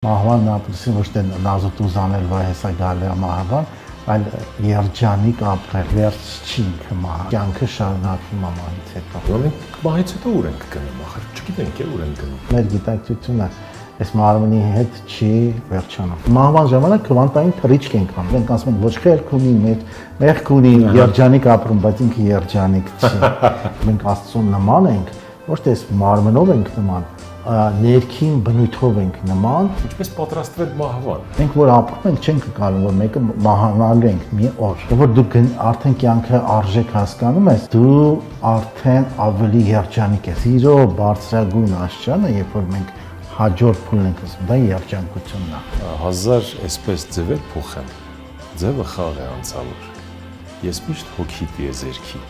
Մահվանն ապրեսին ոչ թե նազուտուզ անել, որ հեսա գալի մահվան, այլ երջանիկ ապրել, վերջ չի ինքը մահ, կյանքը շարունակվում է մահից հետո։ Մենք մահից հետո ուր ենք գնում, ախր չգիտենք ուր ենք գնում։ Մեր գիտակցությունը այս մարմնի հետ չի վերջանում։ Մահվան ժամանակ քվանտային թռիչք ենք անում։ Մենք ասում ենք ոչ խելք ունի, մեղք ունի, երջանիկ ապրում, բայց ինքը երջանիկ չի։ Մենք Աստծուն նման ենք, ոչ թե այս մարմնով ենք նման, ներքին բնույթով ենք նման։ Ինչպես պատրաստվել մահվան։ Մենք որ ապրում ենք, չենք կարում որ մեկը մահանալու ենք մի օր։ Որ դու արդեն կյանքը արժեք հասկանում ես, դու արդեն ավելի երջանիկ ես։ Իրո բարձրագույն աստիճանը, երբ որ մենք հաջորդ փուլն ենք ասում, դա երջանկությունն է։ Հազար այսպես ձևեր փոխեմ։ Ձևը խաղ է անցավոր։ Ես միշտ հոգի տիեզերքի,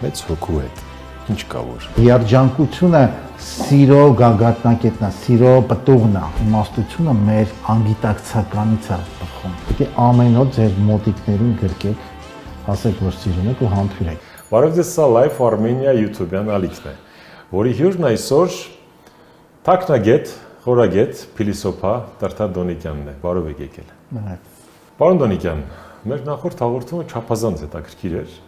մեծ հոգու հետ։ Ինչ կա որ։ Երջանկությունը սիրո գագաթնակետն է, սիրո պտուղն է, իմաստությունը մեր անգիտակցականից է բխում։ Պետք է ամեն օր ձեր մոտիկներին գրկեք, ասեք որ սիրում եք ու համբուրեք։ Բարև ձեզ, սա Life Armenia YouTube-յան ալիքն է, որի հյուրն այսօր թաքնագետ, խորագետ, փիլիսոփա Տրտար Դոնիկյանն է։ Բարև եք եկել։ Պարոն Դոնիկյան, մեր նախորդ հաղորդումը չափազանց հետաքրքիր էր։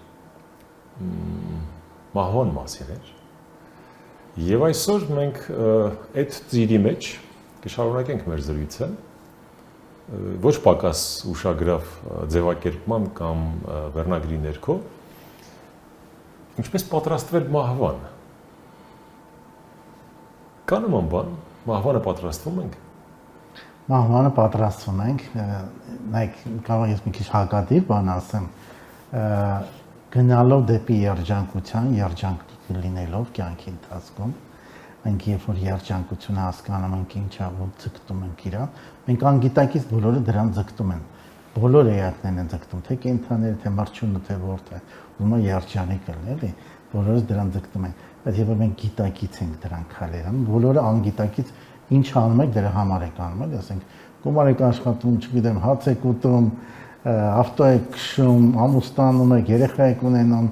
Մահվան մասին էր։ Եվ այսօր մենք այդ ծիրի մեջ կշարունակենք մեր զրույցը ոչ պակաս ուշագրավ ձևակերպման կամ վերնագրի ներքո, ինչպես պատրաստվել մահվան։ Կա նման բան, մահվանը պատրաստվում ենք։ Մահվանը պատրաստվում ենք, նայեք, կարող ես մի քիչ հակադիր բան ասեմ, գնալով դեպի երջանկության, երջանիկ լինելով կյանքի ընթացքում, մենք երբ որ երջանկությունը հասկանում ենք ինչա, որ ձգտում ենք իրան, մենք անգիտակից բոլորը դրան ձգտում են, բոլոր էակներն են ձգտում, թե կենդանիները, թե մրջյունը, թե որտե, ուզում է երջանիկ լինել, էլի, բոլորը դրան ձգտում են, բայց երբ որ մենք գիտակից ենք դրան քայլեր անում, բոլորը անգիտակից ինչ անում եք, դրա համար եք անում, էլի, ասենք, գումար եք աշխատում, չգիտեմ, հաց եք ուտում, ավտո եք քշում, ամուսնանում եք, երեխա եք ունենում,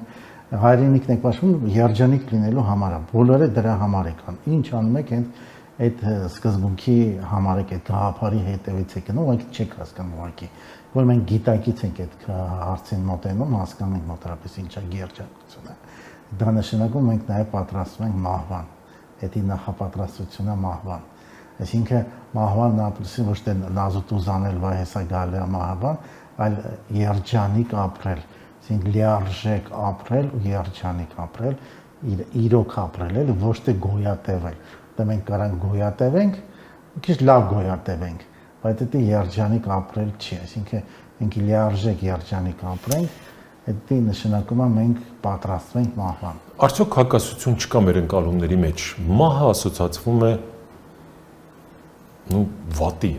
հայրենիքն եք պաշտպանում, երջանիկ լինելու համար է։ Բոլորը դրա համար եք անում։ Ինչ անում եք, այդ սկզբունքի համար եք, այդ գաղափարի հետևից եք գնում, ուղղակի չեք հասկանում ուղղակի, որ մենք գիտակից ենք այդ հարցին մոտենում, հասկանում ենք մոտավորապես ինչա երջանկությունը։ Դա նշանակում մենք նաև պատրաստվում ենք մահվան։ Դա նախապատրաստությունն է մահվան։ Այսինքն մահվանն ապրեսին ոչ թե նազուտուզ անել, որ հեսա գալի մահվան, այլ երջանիկ ապրել, այսինքն լիարժեք ապրել ու երջանիկ ապրել, իրոք ապրել, էլի ոչ թե գոյատևել։ Դա մենք կարանք գոյատևենք, մի քիչ լավ գոյատևենք, բայց դա երջանիկ ապրել չի, այսինքն մենք լիարժեք երջանիկ ապրենք, դա նշանակում է մենք պատրաստվում ենք մահվան։ Արդյոք հակասություն չկա մեր ընկալումների մեջ։ Մահը ասոցացվում է վատի,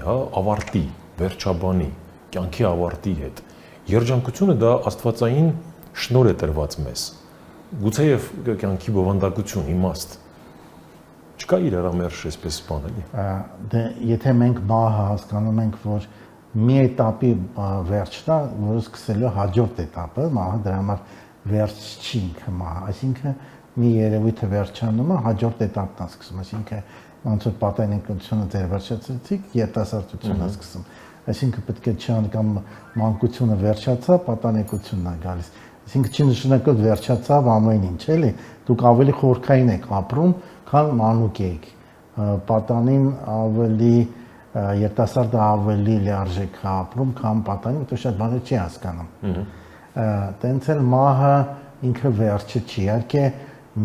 ավարտի, վերջաբանի, կյանքի ավարտի հետ։ Երջանկությունը դա աստվածային շնորհ է տրված մեզ։ Գուցեև կյանքի բովանդակություն, իմաստ։ Չկա իրարամերժ այսպես բան, էլի։ Դե եթե մենք մահը հասկանում ենք, որ մի էտապի վերջն է, որ սկսելու հաջորդ էտապը, մահը դրա համար վերջ չի ինքը մահը, այսինքն մի երևույթը վերջանում է, հաջորդ էտապն է սկսում, այսինքն ոնց որ պատանեկությունը ձեր վերջացրեցիք, երիտասարդությունն է սկսում։ Այսինքն պետք է չան կամ մանկությունը վերջացավ, պատանեկությունն է գալիս։ Այսինքն չի նշանակում վերջացավ ամեն ինչ, էլի։ Դուք ավելի խորքային եք ապրում, քան մանուկ եք։ Պատանին ավելի երիտասարդը ավելի լիարժեք է ապրում, քան պատանին, որտեղ շատ բաներ չի հասկանում։ Տենց էլ մահը ինքը վերջը չի, իհարկե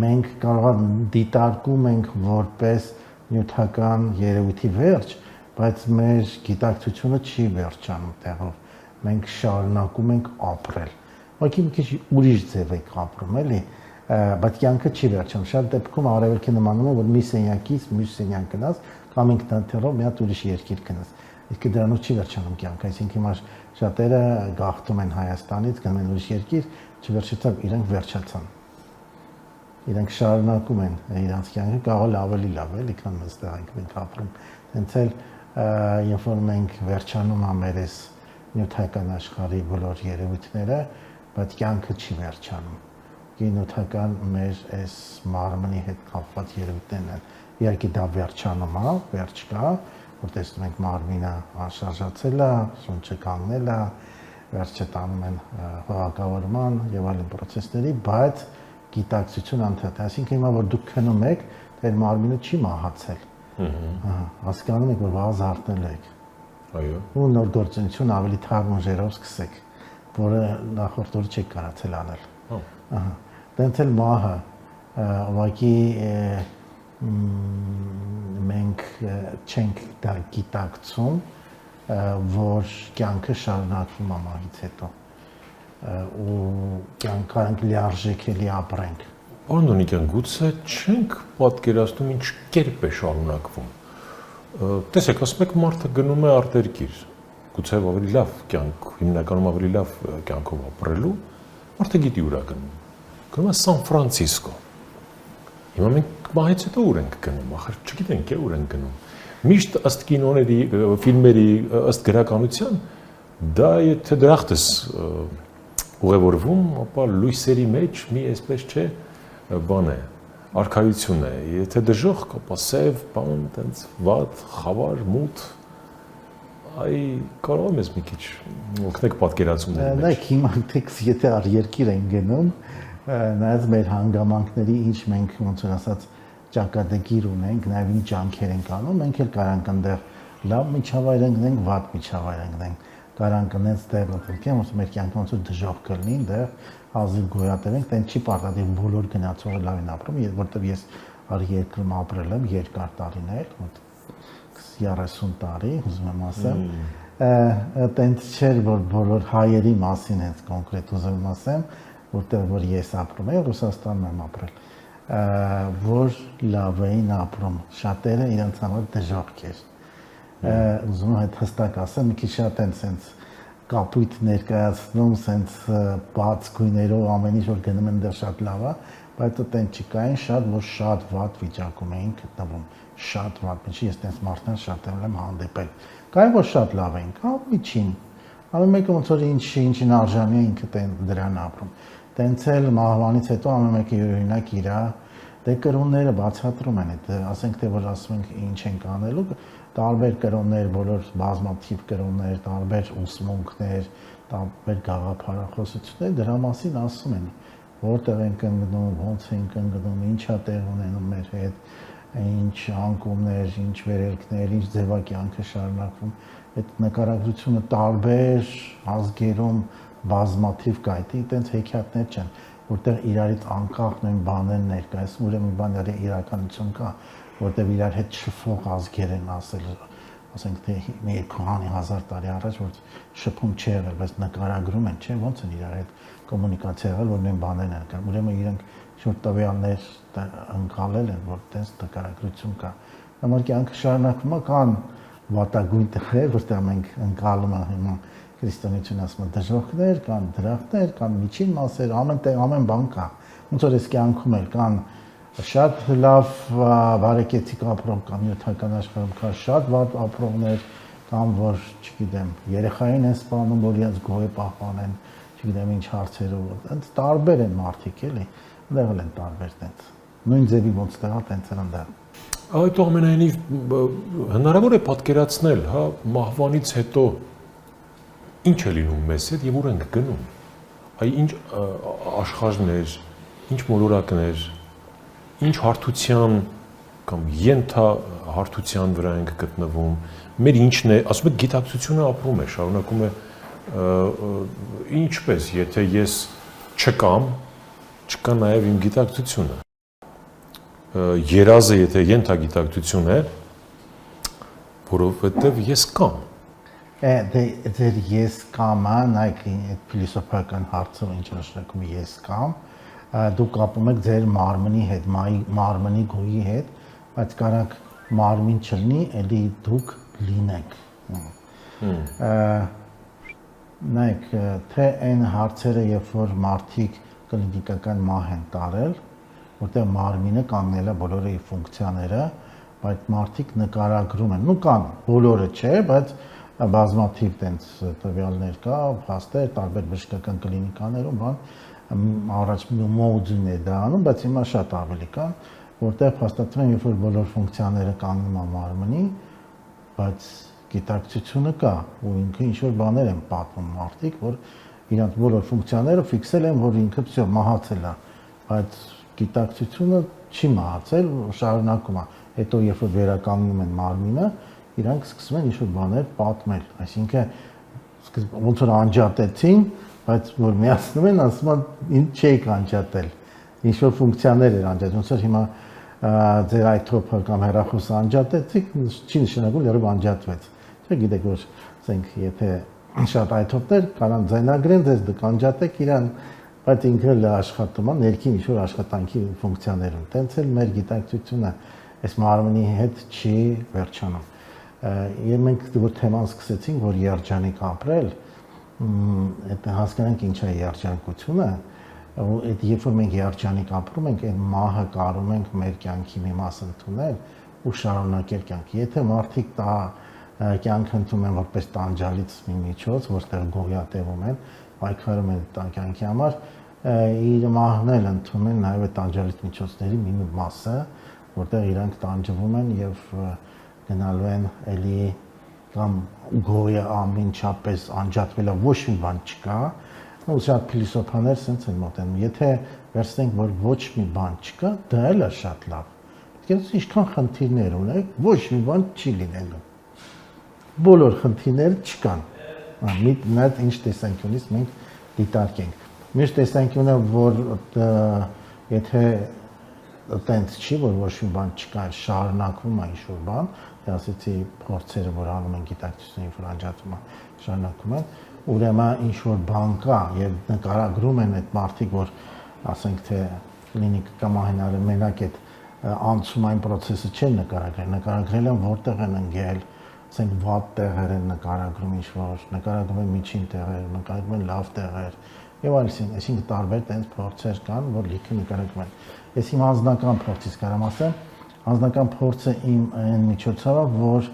մենք կարող դիտարկում ենք որպես նյութական երևույթի վերջ, բայց մեր գիտակցությունը չի վերջանում տեղով, մենք շարունակում ենք ապրել, ուղղակի մի քիչ ուրիշ ձև եք ապրում, էլի, բայց կյանքը չի վերջանում, շատ դեպքում արևելքի նմանում է, որ մի սենյակից մյուս սենյակ գնաս, կամ ինքնաթիռով մի հատ ուրիշ երկիր գնաս, իսկ դրանով չի վերջանում կյանքը, այսինքն հիմա շատերը գաղթում են Հայաստանից, գնում են ուրիշ երկիր, չվերջացավ, իրենք վերջացան, իրենք շարունակում են իրանց կյանքը, կարող է ավելի լավ, էլի, քան մստեղ ենք ապրում, հենց էլ երբ որ մենք վերջանում է մեր այս նյութական աշխարհի բոլոր երևույթները, բայց կյանքը չի վերջանում։ Նյութական մեր այս մարմնի հետ կապված երևույթներն են։ Իհարկե դա վերջանում է, վերջ կա, որ տեսնում ենք մարմինը շարժացել է, շունչը կանգնել է, վերջը տանում են հողակավորման եւ այլն process-ների, բայց գիտակցություն անդադար, այսինքն հիմա որ դուք քնում եք, դեր մարմինը չի մահացել։ Հասկանում եք, որ վաղ զարթնել եք։ Այո։ Ու նոր գործունեություն ավելի թարմ ուժերով սկսեք, որը նախորդ օրը չեք կարացել անել։ Դենց էլ մահը ուղղակի մենք չենք գիտակցում, որ կյանքը շարունակվում է մահից հետո ու կյանքը լիարժեք էլի ապրենք։ Պարոն Դոնիկյան, գուցե չենք պատկերացնում ինչ կերպ է շարունակվում։ Տեսեք, ասում եք մարդը գնում է արտերկիր, գուցե ավելի լավ կյանք, հիմնականում ավելի լավ կյանքով ապրելու, մարդը գիտի ուր է գնում։ Գնում է Սան Ֆրանցիսկո։ Հիմա մենք մահից հետո ուր ենք գնում, ախր չգիտենք ուր ենք գնում։ Միշտ ըստ կինոների, ֆիլմերի, ըստ գրականության, դա եթե դրախտս ուղևորվում, ապա լույսերի մեջ մի այսպես չէ, բան է, արքայություն է, եթե դժոխք, ապա սև, բան, տենց վատ, խավար, մութ, այ կարող եմ ես մի քիչ օգնեք պատկերացումների մեջ։ Նայեք, հիմա եթե երկիր են գնում, նայած մեր հանգամանքների ինչ մենք ոնց որ ասած ճակատագիր ունենք, նաև ինչ ջանքեր ենք անում, մենք էլ կարանք այնտեղ լավ միջավայր ընկնենք, վատ միջավայր ընկնենք, կարանք այնց տեղ ընկնենք, որ մեր կյանքը ոնց որ դժոխք կլինի, այնտեղ ազիվ գոյատևենք, տեն չի պարտադիր բոլոր գնացողը լավ են ապրում, որովհետև ես երկրում ապրել եմ երկար տարիներ, 30 տարի, ուզում եմ ասեմ, տենց չէր, որ բոլոր հայերի մասին հենց կոնկրետ ուզում եմ ասեմ, որտեղ որ ես ապրում եմ, Ռուսաստանում եմ ապրել, որ լավ էին ապրում, շատերը իրենց համար դժոխք էր, ուզում եմ այդ հստակ ասեմ, մի քիչ շատ են սենց կապույտ ներկայացնում, սենց բաց գույներով ամեն ինչ որ գնում են դեռ շատ լավ է, բայց այդտեն չկային շատ, որ շատ վատ վիճակում էին գտնվում, շատ վատ, ինչի ես տենց մարդներ շատ եմ հանդիպել, կային որ շատ լավ էին, կա միջին, ամեն մեկը ոնց որ ինչին արժանի է ինքը դրան ապրում, տենց էլ մահվանից հետո ամեն մեկը օրինակ իր դե կրոնները բացատրում են այդ, ասենք թե որ ասում ենք ինչ ենք անելու, տարբեր կրոններ, բոլոր բազմաթիվ կրոններ, տարբեր ուսմունքներ, տարբեր գաղափարախոսություններ դրա մասին ասում են, որտեղ ենք ընկնում, ոնց ենք ընկնում, ինչա տեղ ունենում մեր հետ, ինչ անկումներ, ինչ վերելքներ, ինչ ձևակյանքը շարունակվում, այդ նկարագրությունը տարբեր ազգերում բազմաթիվ կայտի, այտենց հեքիաթներ չեն, որտեղ իրարից անկախ նույն բաներն ներկայացնում, ուրեմն բաների իրականություն կա, որտեղ իրար հետ շփող ազգեր են ասել, ասենք թե մի 2000 տարի առաջ, որ շփում չի եղել, բայց նկարագրում են, չէ, ոնց են իրար հետ կոմունիկացիա եղել, որ նույն բաներն են կան, ուրեմն իրենք շուտ տվյալներ ընկալել են, որ տենց նկարագրություն կա։ Համար կյանքը շարունակվում է, կան վատագույն տեղեր, որտեղ մենք ընկալում ենք հիմա քրիստոնեություն ասում է դժոխքներ, կան դրախտներ, կան միջին մասեր, ամեն բան կա։ Ոնց որ այս կյանքում էլ կան շատ լավ բարեկեցիկ ապրող կամ նյութական աշխարհում կա շատ վատ ապրողներ, կամ որ, չգիտեմ, երեխային են սպանում, որ իրենց գոհը պահպանեն, չգիտեմ ինչ հարցերով, այնց տարբեր են մարդիկ էլի, այնտեղ են տարբեր տենց։ Նույն ձևի ոնց տեղա տենց են այնտեղ։ Այդ ամենայնիվ հնարավոր է պատկերացնել, հա, մահվանից հետո ինչ է լինում մեզ հետ եւ ուր ենք գնում։ Այ ինչ աշխարհներ, ինչ մոլորակներ, ինչ հարթության կամ ենթահարթության վրա ենք գտնվում, մեր ինչն է, ասում եք գիտակցությունը ապրում է, շարունակում է ինչպես, եթե ես չկամ, չկա նաև իմ գիտակցությունը։ Երազը եթե ենթագիտակցություն է, որովհետև ես կամ։ Ձեր ես կամը, նայք այդ փիլիսոփայական հարցը, ինչ նշանակում է ես կամ, դուք կապում եք ձեր մարմնի հետ, մարմնի գույի հետ, բայց կարանք մարմին չլինի, էլի դուք լինեք։ Նայք, թե այն հարցերը, երբ որ մարդիկ կլինիկական մահ են տարել, որտեղ մարմինը կանգնել է բոլոր իր ֆունկցիաները, բայց մարդիկ նկարագրում են, նու կան, բոլորը չէ, բայց բազմաթիվ տենց տվյալներ կա, փաստեր, տարբեր բժշկական կլինիկաներում, առաջ մոդուլն է դա անում, բայց հիմա շատ ավելի կան, որտեղ փաստացվում է, երբ որ բոլոր ֆունկցիաները կանգնում են մարմնի, բայց գիտակցությունը կա ու ինքը ինչ որ բաներ են պատմում մարդիկ, որ իրանց բոլոր ֆունկցիաները ֆիքսել են, որ ինքը всё մահացել է, բայց գիտակցությունը չի մահացել, շարունակում է։ Հետո երբ որ վերականգնում են մարմինը, իրանք սկսում են ինչ որ բաներ պատմել, այսինքն ոնց որ անջատեցին, բայց որ միացնում են, ասում են ինչ չէիք անջատել, ինչ որ ֆունկցիաներ էր անջատել, ոնց որ հիմա ձեր այթոփը կամ հեռախոսը անջատեցիք, չի նշանակում լրիվ անջատվեց։ Չէ՞ գիտեք որ ասենք եթե շատ այթոփներ կարան ձայնագրեն, դες կանջատեք իրան, բայց ինքը լա աշխատում է, ներքին ինչ որ աշխատանքի ֆունկցիաներ են։ Տենց էլ մեր գիտակցությունը այս մարմնի հետ չի վերջանում։ Եվ մենք որ թեման սկսեցինք, որ երջանիկ ապրել, այդ հասկանանք ինչ է երջանկությունը, այդ երբ որ մենք երջանիկ ապրում ենք, այդ մահը կարում ենք մեր կյանքի մի մաս ընդունել ու շարունակել կյանքը։ Եթե մարդիկ դա կյանք ընդունում են որպես տանջալից մի միջոց, որտեղ գոյատևում են, պայքարում են կյանքի համար, իր մահն էլ ընդունում են նաև այդ տանջալից միջոցների մի մասը, որտեղ իրանք տանջվում են եւ գնալու են էլի կամ գոյը ամենչապես անջատվելը ոչ մի բան չկա, ու շատ փիլիսոփաներ sense են մոտենում։ Եթե վերցնենք, որ ոչ մի բան չկա, դա էլ է շատ լավ։ Իսկ ինչքան խնդիրներ ունեք, ոչ մի բան չի լինելու։ Բոլոր խնդիրները չկան։ Այդ ինչ տեսանկյունից մենք դիտարկենք։ Մյուս տեսանկյունը, որ եթե տենց չի, որ ոչ մի բան չկա, շարունակվում է ինչ-որ բան, ասեցի փորձերը, որ անում են գիտակցությունը, որ անջատում է, շարունակում են, ուրեմն ինչ-որ բան կա եւ նկարագրում են այդ մարդիկ, որ ասենք թե կլինիկ կամահենարը մենակ այդ անցումային process-ը չեն նկարագրել, նկարագրել են որտեղ են ընկել, ասենք վատ տեղեր են նկարագրում ինչ-որ, նկարագրում են միջին տեղեր, նկարագրում են լավ տեղեր եւ այլն, այսինքն տարբեր տենց փորձեր կան, որ լիքը նկարագրում են։ Ես իմ անձնական փորձից կարամ ասեմ, անձնական փորձը իմ այն միջոցով է, որ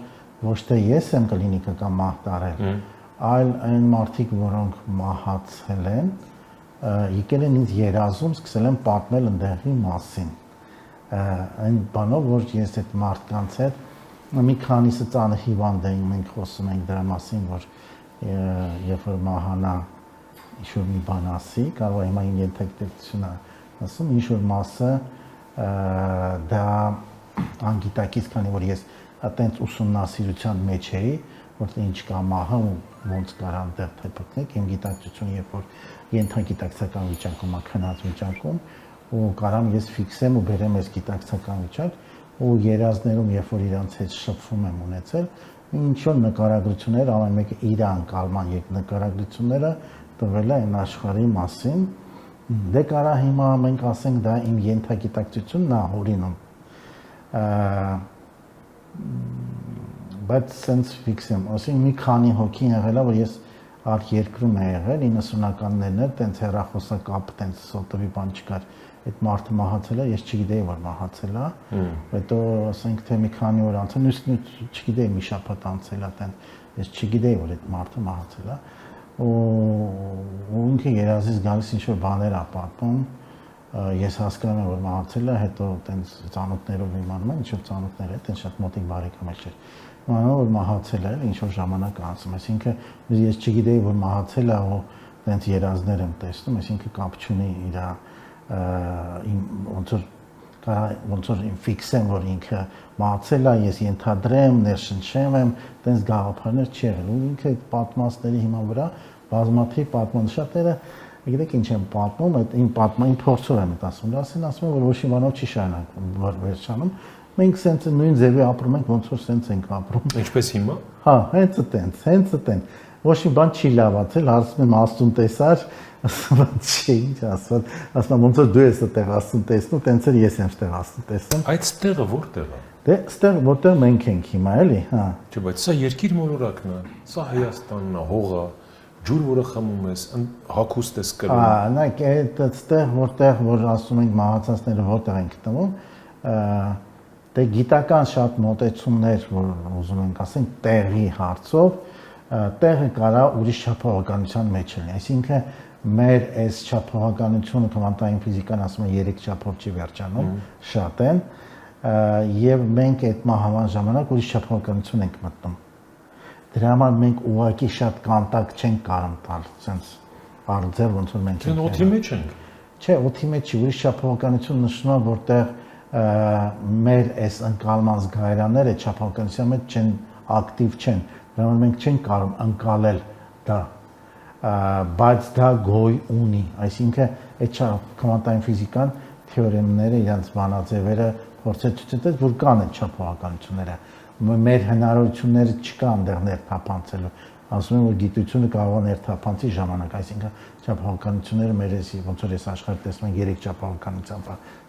ոչ թե ես եմ կլինիկա կամ մահ տարել, այլ այն մարդիկ, որոնք մահացել են, եկել են ինձ երազում, սկսել են պատմել ընդեղի մասին։ Այն բանով, որ ես այդ մարդկանց հետ մի քանիսը ծանր հիվանդ էին, մենք խոսում ենք դրա մասին, որ երբ որ մահանա ինչ-որ մի բան ասի, կարող է հիմա իմ ենթակետությունը ասում, ինչ-որ մասը դա անգիտակից, քանի որ ես այտենց ուսումնասիրության մեջ էի, որտեղ ինչ կա մահը ու ոնց կարան դեռ թեփկնեք, իմ գիտակցությունը երբ որ ենթագիտակցական վիճակում է, քնած վիճակում, ու կարամ ես ֆիքսեմ ու բերեմ այս գիտակցական վիճակ, ու երազներում երբ որ իրանց հետ շփվում եմ ունեցել, ինչ որ նկարագրություններ, ամեն մեկը իր անկալման եւ նկարագրությունները տվել է այն աշխարհի մասին, դե կարա հիմա մենք ասենք դա իմ ենթագիտակցությունն է օրինում, բայց sense fix-եմ, ասենք մի քանի հոգի եղել է, որ ես արք երկրում է եղել 90-ականներն էլ տենց հեռախոսակապ, տենց սոտովի բան չկար, այդ մարդը մահացել է, ես չգիտեի որ մահացել է, հետո ասենք թե մի քանի օր անցել, նույնիսկ չգիտեի մի շաբաթ անցել է տենց, ես չգիտեի որ այդ մարդը մահացել է, ու ինքը երազից գալիս ինչ-որ բաներ է պատմում, ես հասկանում եմ որ մահացել է, հետո տենց ծանոթներով իմանում եմ, ինչ-որ ծանոթներ է, տենց շատ մոտիկ բարեկամներ չէր, իմանում որ մահացել է, ինչ-որ ժամանակ անցում, այսինքն ես չգիտեի որ մահացել է ու տենց երազներ եմ տեսնում, այսինքն կապ չունի իր ոնց որ ֆիքսեմ որ ինքը մահացել է, ես ենթադրեմ, ներշնչեմ եմ, տենց գաղափարներ չի եղել, ու ինքը այդ պատմածների հիման վրա բազմաթիվ պատմանշատները գիտեք ինչ եմ պատմում, այդ իմ պատմային փորձով եմ ասում, ասում որ ոչ մի բանով չի շարունակվում, որ վերջանում, մենք սենց նույն ձևի ապրում ենք, ոնց որ սենց ենք ապրում։ Ինչպես հիմա։ Հա, հենց այդտենց։ Ոչ մի բան չի լավացել, հարցնում եմ Աստուն տեսար, ասում եմ չի, ինչ ասում, ասում ոնց որ դու ես այդտեղ Աստուն տեսնում, տենց էլ ես եմ այդտեղ Աստուն տեսնում։ Այդ ստեղը որտեղ է։ Դե այդտեղ որտեղ մենք ենք հիմա, էլի, հա։ Չէ, բայց սա երկիր մոլորակն է, սա Հայաստանն է, հողը, ջուր որը խմում ես, հագուստ ես կրում։ Նայեք, այդտեղ որտեղ որ ասում ենք մահացածները որտեղ են գտնվում, դե գիտական շատ մոտեցումներ, որ ուզում ենք ասենք տեղի հարցով, տեղը կարա ուրիշ չափողականության մեջ լինի, այսինքն մեր այս չափողականությունը քվանտային ֆիզիկան ասում է 3 չափով չի վերջանում, շատ են, եւ մենք այդ մահվան ժամանակ ուրիշ չափավորականություն ենք մտնում։ Դրա համար մենք ուղղակի շատ կոնտակտ չենք կարող տալ, sense արձել ոնց որ մենք ենք օթի մեջ ենք։ Չէ, օթի մեջ չի, ուրիշ չափավորականություն նշվում է, որտեղ մեր այս ընկալման զգայարանները չափավորականության մեջ չեն ակտիվ չեն, դրա համար մենք չենք կարող ընկալել դա, բայց դա գոյ ունի, այսինքն այդ քվանտային ֆիզիկան թեորեմները իրանց բանաձևերը փորձել ցույց տալ, որ կան այդ չափավորականությունները, մեր հնարավորությունները չկան այնտեղ ներթափանցելու, ասում են որ գիտությունը կարող է ներթափանցի ժամանակ, այսինքն չափավորականությունները մեր էսի ոնց որ այս աշխարհը տեսնում են 3 չափավորականությամբ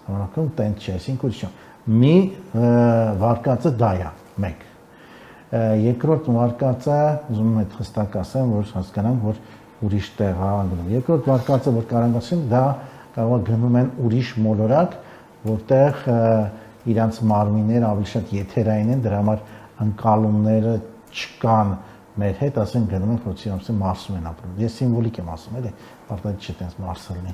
ժամանակում տենց չի, այսինքն ուրիշ մի վարկածը դա է, մեկ երկրորդ վարկածը ուզում եմ այդ հստակ ասեմ, որ հասկանանք, որ ուրիշ տեղ է անգնում։ Երկրորդ վարկածը, որ կարող ասեմ, դա կարող է գնում են ուրիշ մոլորակ, որտեղ իրանց մարմինները ավելի շատ եթերային են, դրա համար ընկալումները չկան մեր հետ, ասենք գնում են փոցի ամսին Մարսում են ապրում։ Ես սիմվոլիկ եմ ասում, էլի, արդյոք չի տենց Մարսը լինի։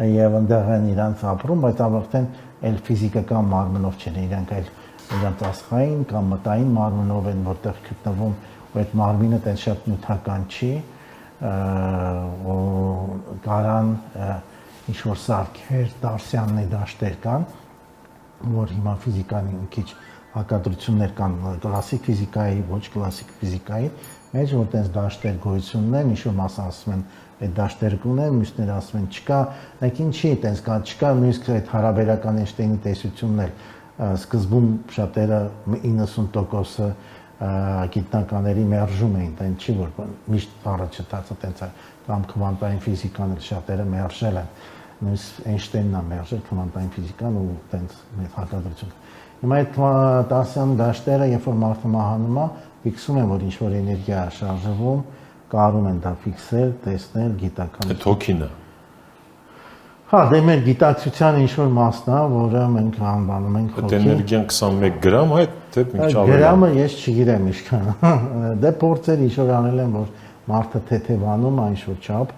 Եվ այնտեղ են իրանց ապրում, բայց արդեն այլ ֆիզիկական մարմնով չեն, իրանք այլ իրանց աստղային կամ մտային մարմնով են, որտեղ գտնվում, ու այդ մարմինը տենց շատ նյութական չի, կարան ինչ որ սարքեր, դարսյաններ, դաշտեր կան, որ հիմա ֆիզիկանի մի քիչ հակադրություններ կան կլասիկ ֆիզիկայի, ոչ կլասիկ ֆիզիկայի, մեջ որ տենց դաշտեր գոյություն ունեն, ինչ որ մասը ասում են այդ դաշտերը կունեն, մյուսները ասում են չկա, լեկ ինչի տենց կա, չկա, նույնիսկ այդ հարաբերական Էյնշտեյնի տեսությունն էլ սկզբում շատերը 90%-ը գիտնականների մերժում էին, տենց չի որ միշտ առաջը տածը տենց է, կամ քվանտային ֆիզիկան էլ շատերը մերժել են, նույնիսկ Էյնշտեյնն է մերժել քվանտային ֆիզիկան ու տենց մեծ հակադրություն։ Հիմա այդ տասյան դաշտերը, երբ որ մարդը մահանում է, ֆիքսում են, որ ինչ-որ էներգիա է շարժվում, կարում են դա ֆիքսել, տեսնել, գիտական։ Այդ հոգին է։ Հա, դե մեր գիտակցության ինչ-որ մասն է, որը մենք անվանում ենք հոգի։ Այդ էներգիան 21 գրամ է, թե մի քիչ ավելի։ Գրամը ես չգիտեմ ինչքան։ Դե փորձեր ինչ-որ անել են, որ մարդը թեթևանում է ինչ-որ չափ,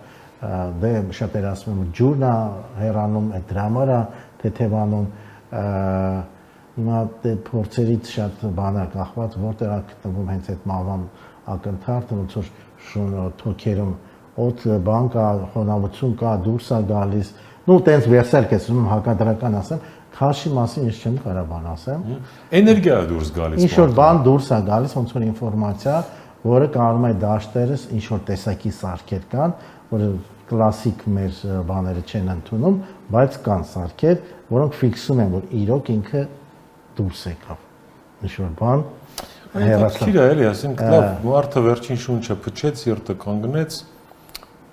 դե շատեր ասում են, որ ջուրն է հեռանում, այդ դրա համար է թեթևանում, հիմա դե փորձերից շատ բան է կախված, որտեղ է գտնվում հենց այդ մահվան ակնթարթը, ոնց որ թոքերում օդ բան կա, խոնավություն կա, դուրս է գալիս, նու տենց վերսել կեսում հակադրական ասեմ, քաշի մասին ես չեմ կարող բան ասեմ։ Էներգիա է դուրս գալիս։ Ինչ որ բան դուրս է գալիս, ոնց որ ինֆորմացիա, որը կարող է դաշտերս ինչ որ տեսակի սարքեր կան, որը կլասիկ մեր բաները չեն ընդունում, բայց կան սարքեր, որոնք ֆիքսում են, որ իրոք ինքը դուրս եկավ։ Ինչ որ բան հետաքրքիր է, էլի, ասենք լավ, մարդը վերջին շունչը փչեց, երթը կանգնեց,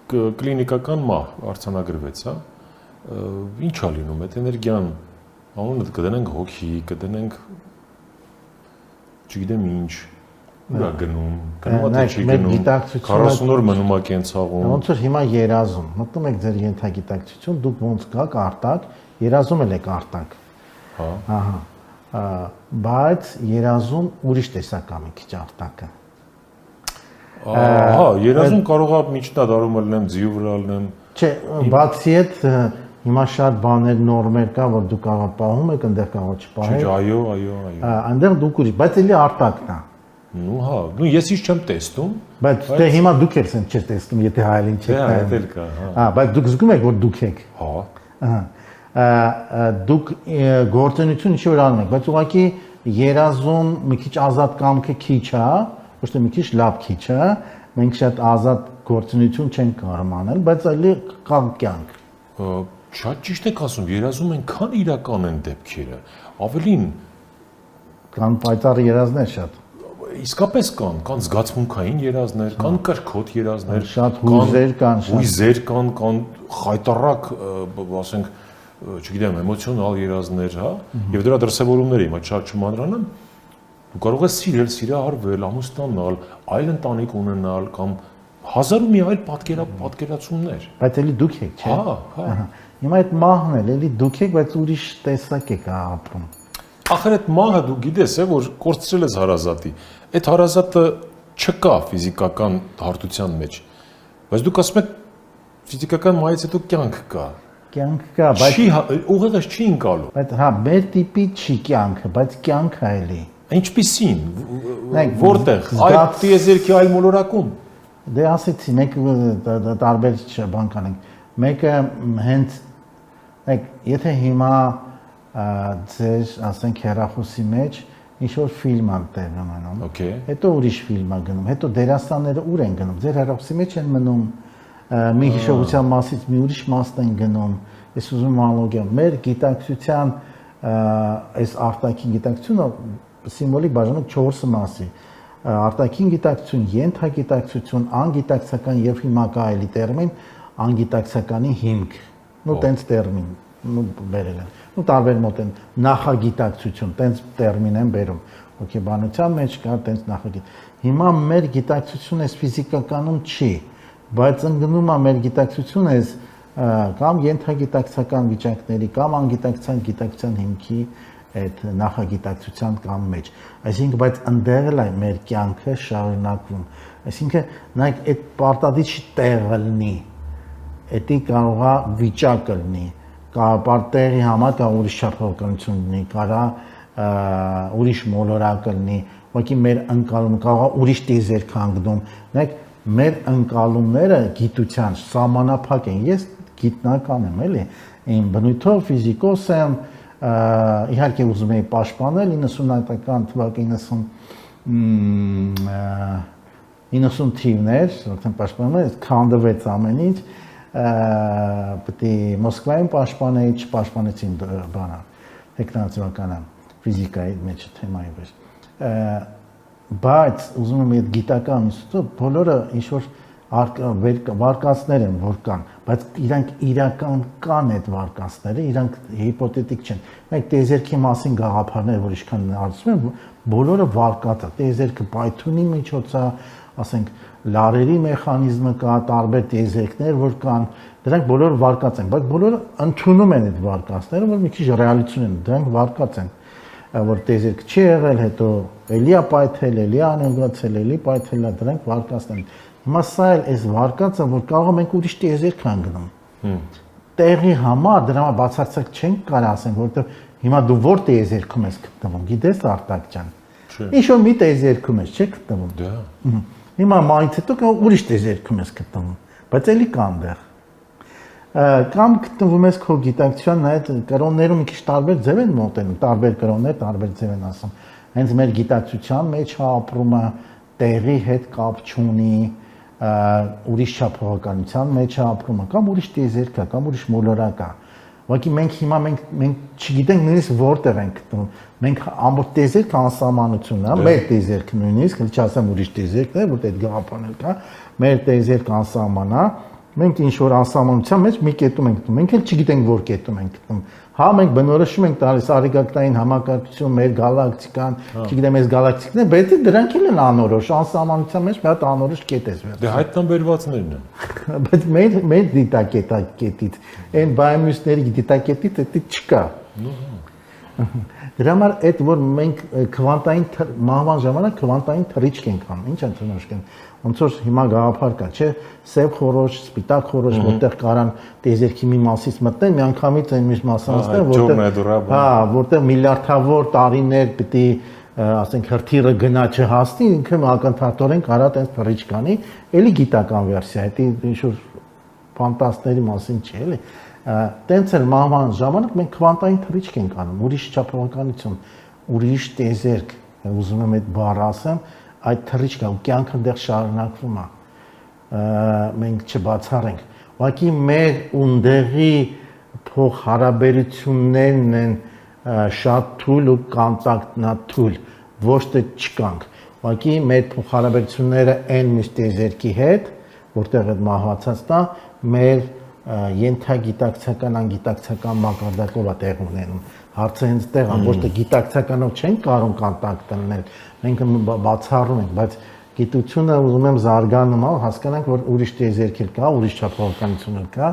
կլինիկական մահ արձանագրվեց, հա։ Ինչ է լինում այդ էներգիան, անունը կդնենք հոգի, կդնենք չգիտեմ ինչ, ուր է գնում, գնում է չի գնում, 40 օր մնում է կենցաղում։ Ոնց որ հիմա երազում, մտնում եք ձեր ենթագիտակցություն, դուք ոնց գաք արտակ, երազում եք արտակ։ Հա։ Ահա։ Բայց երազում ուրիշ տեսակ է մի քիչ արտակը։ Հա, երազում կարող է միջնադարում լինեմ, ձիու վրա լինեմ։ Չէ, բացի այդ հիմա շատ բաներ նորմեր կա, որ դու կարող պահում եք, այնտեղ կարող չպահել։ Չէ, այո։ Այնտեղ դուք ուրիշ, բայց էլի արտակն է։ Ну հա, ну ես ինչ չեմ տեսնում։ Բայց դե հիմա դուք եք սենց չեք տեսնում, եթե հայելին չեք նայում։ Դա էլ կա, հա։ Բայց դուք զգում եք, որ դուք եք։ Հա։ Դուք գործունեություն ինչ որ անում եք, բայց ուղղակի երազում մի քիչ ազատ կամքը քիչ է, ոչ թե մի քիչ լավ քիչ է, մենք շատ ազատ գործունեություն չենք կարող անել, բայց այլի կամ կյանք։ Շատ ճիշտ եք ասում, երազում ենքան իրական են դեպքերը, ավելին կան պայծառ երազներ շատ։ Իսկապես կան զգացմունքային երազներ, կան կրքոտ երազներ, շատ հույզեր կան, կան խայտառակ, ասենք, չգիտեմ, էմոցիոնալ երազներ, հա, եւ դրա դրսեւորումները հիմա շատ չմանրանամ, դու կարող ես սիրահարվել, ամուսնանալ, այլ ընտանիք ունենալ կամ հազար ու մի այլ պատկերացումներ։ Բայց էլի դուք եք, չէ՞։ Հա։ Հիմա այդ մահն էլ էլի դուք եք, բայց ուրիշ տեսակ եք ապրում։ Ախր այդ մահը դու գիտես, որ կորցրել ես հարազատի։ Այդ հարազատը չկա ֆիզիկական հարթության մեջ։ Բայց դուք ասում եք ֆիզիկական մահից հետո կյանք կա։ կյանք կա, բայց ուղղակի չի ընկալու։ Բայց հա, մեր տիպի չի կյանքը, բայց կյանքը այլի։ Ինչպիսին, որտեղ, այլ տիեզերքի այլ մոլորակում։ Դե ասեցի, մենք տարբեր բան կանենք։ Մեկը հենց եթե հիմա ձեր, ասենք, հեռախոսի մեջ ինչ-որ ֆիլմ ան տեղ ունենում։ Հետո ուրիշ ֆիլմ ա գնում, հետո դերասանները ուր են գնում։ Ձեր հեռախոսի մեջ են մնում, մի հիշողության մասից մի ուրիշ մասն են գնում։ Ես ուզում եմ անալոգիա, մեր գիտակցության այս արտաքին գիտակցությունը սիմվոլիկ բաժանում 4 մասի։ Արտաքին գիտակցություն, ենթագիտակցություն, անգիտակցական եւ հիմա կա այլի տերմին անգիտակցականի հիմք։ Տենց տերմին բերել են։ Տարբեր մոտ են նախագիտակցություն, տենց տերմին են բերում։ Հոգեբանության մեջ կա տենց նախագիտ։ Հիմա մեր գիտակցությունը այս ֆիզիկականում չի, բայց ընկնում է մեր գիտակցությունը այս կամ ենթագիտակցական վիճակների կամ անգիտակցության գիտակցության հիմքի այդ նախագիտակցության կամ մեջ։ Այսինքն, բայց ընդեղ էլ է մեր կյանքը շարունակվում։ Այսինքն, նայեք, այդ պարտադիր չի տեղը լինի, դա կարող է վիճակը լինի, տեղի համար կա ուրիշ չափավորականություն լինի, կարա ուրիշ մոլորակ լինի, ուղղակի մեր ընկալումը կարող է ուրիշ տիեզերք հանգնում։ Նայեք, մեր ընկալումները գիտության սահմանափակ են։ Ես գիտնական եմ, էլի, իմ բնույթով ֆիզիկոս եմ, իհարկե ուզում էի պաշտպանել 90-ական թվականի 90 թիվներ, որտեղ պաշտպանում եմ, քանդվեց ամեն ինչ, պետք է Մոսկվայում պաշտպանեի, չպաշտպանեցին բանը, տեխնոլոգիական ֆիզիկայի մեջ թեմայի վրա։ Բայց ուզում եմ այդ գիտական ինստիտուտը բոլորը ինչ որ վարկածներ են, որ կան, բայց իրանք իրական կան այդ վարկածները, իրանք հիպոթետիկ չեն։ Մենք տիեզերքի մասին գաղափարները, որ ինչքան ասում են, բոլորը վարկած է։ Տիեզերքը Python-ի միջոց է, ասենք, լարերի մեխանիզմը կա, տարբեր տիեզերքներ, որ կան, դրանք բոլորը վարկած են, բայց բոլորը ընդունում են այդ վարկածները, որ մի քիչ ռեալություն են, դրանք վարկած են, որ տիեզերք չի եղել, հետո էլի է պայթել, էլի է անցել, էլի պայթել է, դրանք վարկածներ են։ Հիմա սա էլ այս վարկածը, որ կարող ենք ուրիշ տիեզերք հանգնում։ Տեղի համար դրա բացարձակ չենք կարող ասենք, որովհետև հիմա դու որ տիեզերքում ես գտնվում, գիտես Արտակ ջան։ Ինչ-որ մի տիեզերքում ես, չէ՞ գտնվում։ Դա։ Հիմա մայից հետո կա ուրիշ տիեզերքում ես գտնվում, բայց էլի կա այնտեղ։ Կամ գտնվում ես քո գիտակցության այդ կրոններում մի քիչ տարբեր ձև են մոտենում, տարբեր կրոններ, տարբեր ձև են ասում։ Հենց մեր գիտակցության մեջ ապրումը տեղի հետ կապ չունի, ուրիշ չափողականության մեջ է ապրումը, կամ ուրիշ տիեզերք կա, կամ ուրիշ մոլորակ կա։ Ուղղակի մենք հիմա մենք չգիտենք նույնիսկ որտեղ ենք գտնվում։ Մենք ամբողջ տիեզերքը անսահմանությունն է, մեր տիեզերքը նույնիսկ, չասեմ ուրիշ տիեզերքներ, որ այդ գաղափարն կա, մեր տիեզերքը անսահման է։ Մենք ինչ որ անսահմանության մեջ մի կետում ենք գտնվում։ Մենք էլ չգիտենք որ կետում ենք գտնվում։ Հա մենք բնորոշում ենք տալիս արեգակտային համակարգություն, մեր գալակտիկան, չգիտեմ, այս գալակտիկները, բայց դրանք էլ են անորոշ, անսահմանության մեջ մի հատ անորոշ կետ է վերջ։ Դե հայտնաբերվածներն են։ Բայց մեր դիտակետից, այն բայմյուսների դիտակետից դա չկա։ Դրա համար այդ որ մենք քվանտային մահվան ժամանակ քվանտային թռիչք ենք անում, ինչ ընդունոշկեն։ Ոնց որ հիմա գաղափար կա, չէ՞, սև խորոջ, սպիտակ խորոջ, որտեղ կարան տիեզերքի մի մասից մտնեն, միանգամից այն մյուս մասանցները, որտեղ հա, որտեղ միլիարդավոր տարիներ պիտի, ասենք, հրթիռը գնա չհասնի, ինքը ակնթարթորեն կարա տենց թռիչք անի, էլի գիտական վերսիա, դա ինչ որ ֆանտաստների մասին չէ, էլի։ Տենց էլ մահվան ժամանակ մենք քվանտային թռիչք ենք անում, ուրիշ չափողականություն, ուրիշ տիեզերք, ուզում եմ այդ բառը ասեմ, այդ թռիչքը ու կյանքը դեռ շարունակվում է։ Մենք չբացառենք։ Ուղղակի մեր ունդեղի փոխհարաբերություններն են շատ թույլ ու կոնտակտնաթույլ, ոչ թե չկանք։ Ուղղակի մեր փոխհարաբերությունները այն մյուս տիեզերքի հետ, որտեղ այդ մահացածն է, մեր ենթագիտակցական, անգիտակցական մակարդակով է տեղ ունենում։ Հարցը հենց տեղ է, ոչ թե գիտակցականով չենք կարող կոնտակտ ունենալ, մենք բացառում ենք, բայց գիտությունը ուզում եմ զարգանում, հասկանանք, որ ուրիշ տիեզերք կա, ուրիշ չափողականություն կա,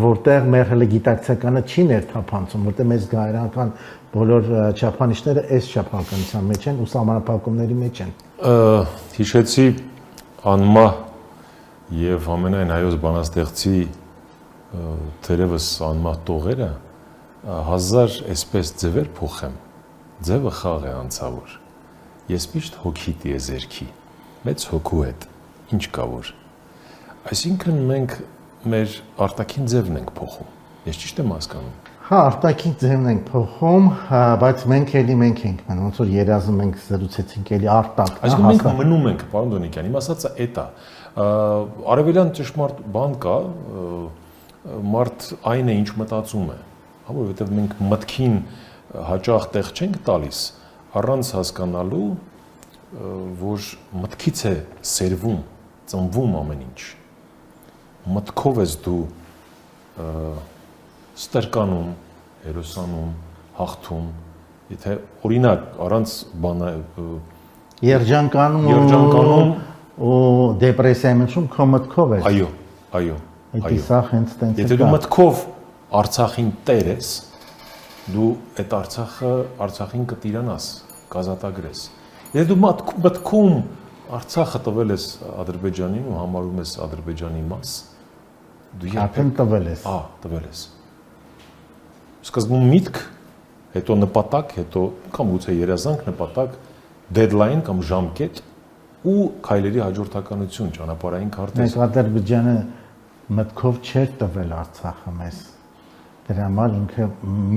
որտեղ մեր հələ գիտակցականը չի ներթափանցում, որտեղ մեծ գայրանական բոլոր չափանիշները այս չափողականության մեջ են ու սահմանափակումների մեջ են։ Հիշեցի անմահ եւ ամենայն հայոց բանաստեղծի թերևս անմահ տողերը հազար այսպես ձևեր փոխեմ, ձևը խաղ է անցավոր, ես միշտ հոգի տիեզերքի, մեծ հոգու հետ, ինչ կա որ, այսինքն մենք մեր արտաքին ձևն ենք փոխում, ես ճիշտ եմ հասկանում։ Հա, արտաքին ձևն ենք փոխում, բայց մենք էլի մենք ենք մնում, ոնց որ երազում ենք զրուցեցինք էլի արտակ։ Այսինքն մենք մնում ենք, պարոն Դոնիկյան, իմ ասածը էդ է։ Արևելյան ճշմարտ բան կա, մարդ այն է, ինչ մտածում է, որովհետև մենք մտքին հաճախ տեղ չենք տալիս, առանց հասկանալու, որ մտքից է սերվում, ծնվում ամեն ինչ։ Մտքով ես դու ստրկանում, հերոսանում, հաղթում, եթե օրինակ առանց բանը երջանկանում ու դեպրեսիայի մտնում քո մտքով ես։ Այո։ Սա հենց տենց է։ Եթե դու մտքով Արցախին տեր ես, դու այդ Արցախին կտիրանաս, կազատագրես։ Եթե դու մտքում Արցախը տվել ես Ադրբեջանին ու համարում ես Ադրբեջանի մաս, դու երբեք տվել ես։ Տվել ես։ Սկզբում միտք, հետո նպատակ, հետո կամ գուցե երազանք, նպատակ, deadline կամ ժամկետ ու քայլերի հաջորդականություն, ճանապարհային քարտեզ։ Մենք Ադրբեջանը մտքով չէր տվել Արցախը մեզ։ Դրա համար ինքը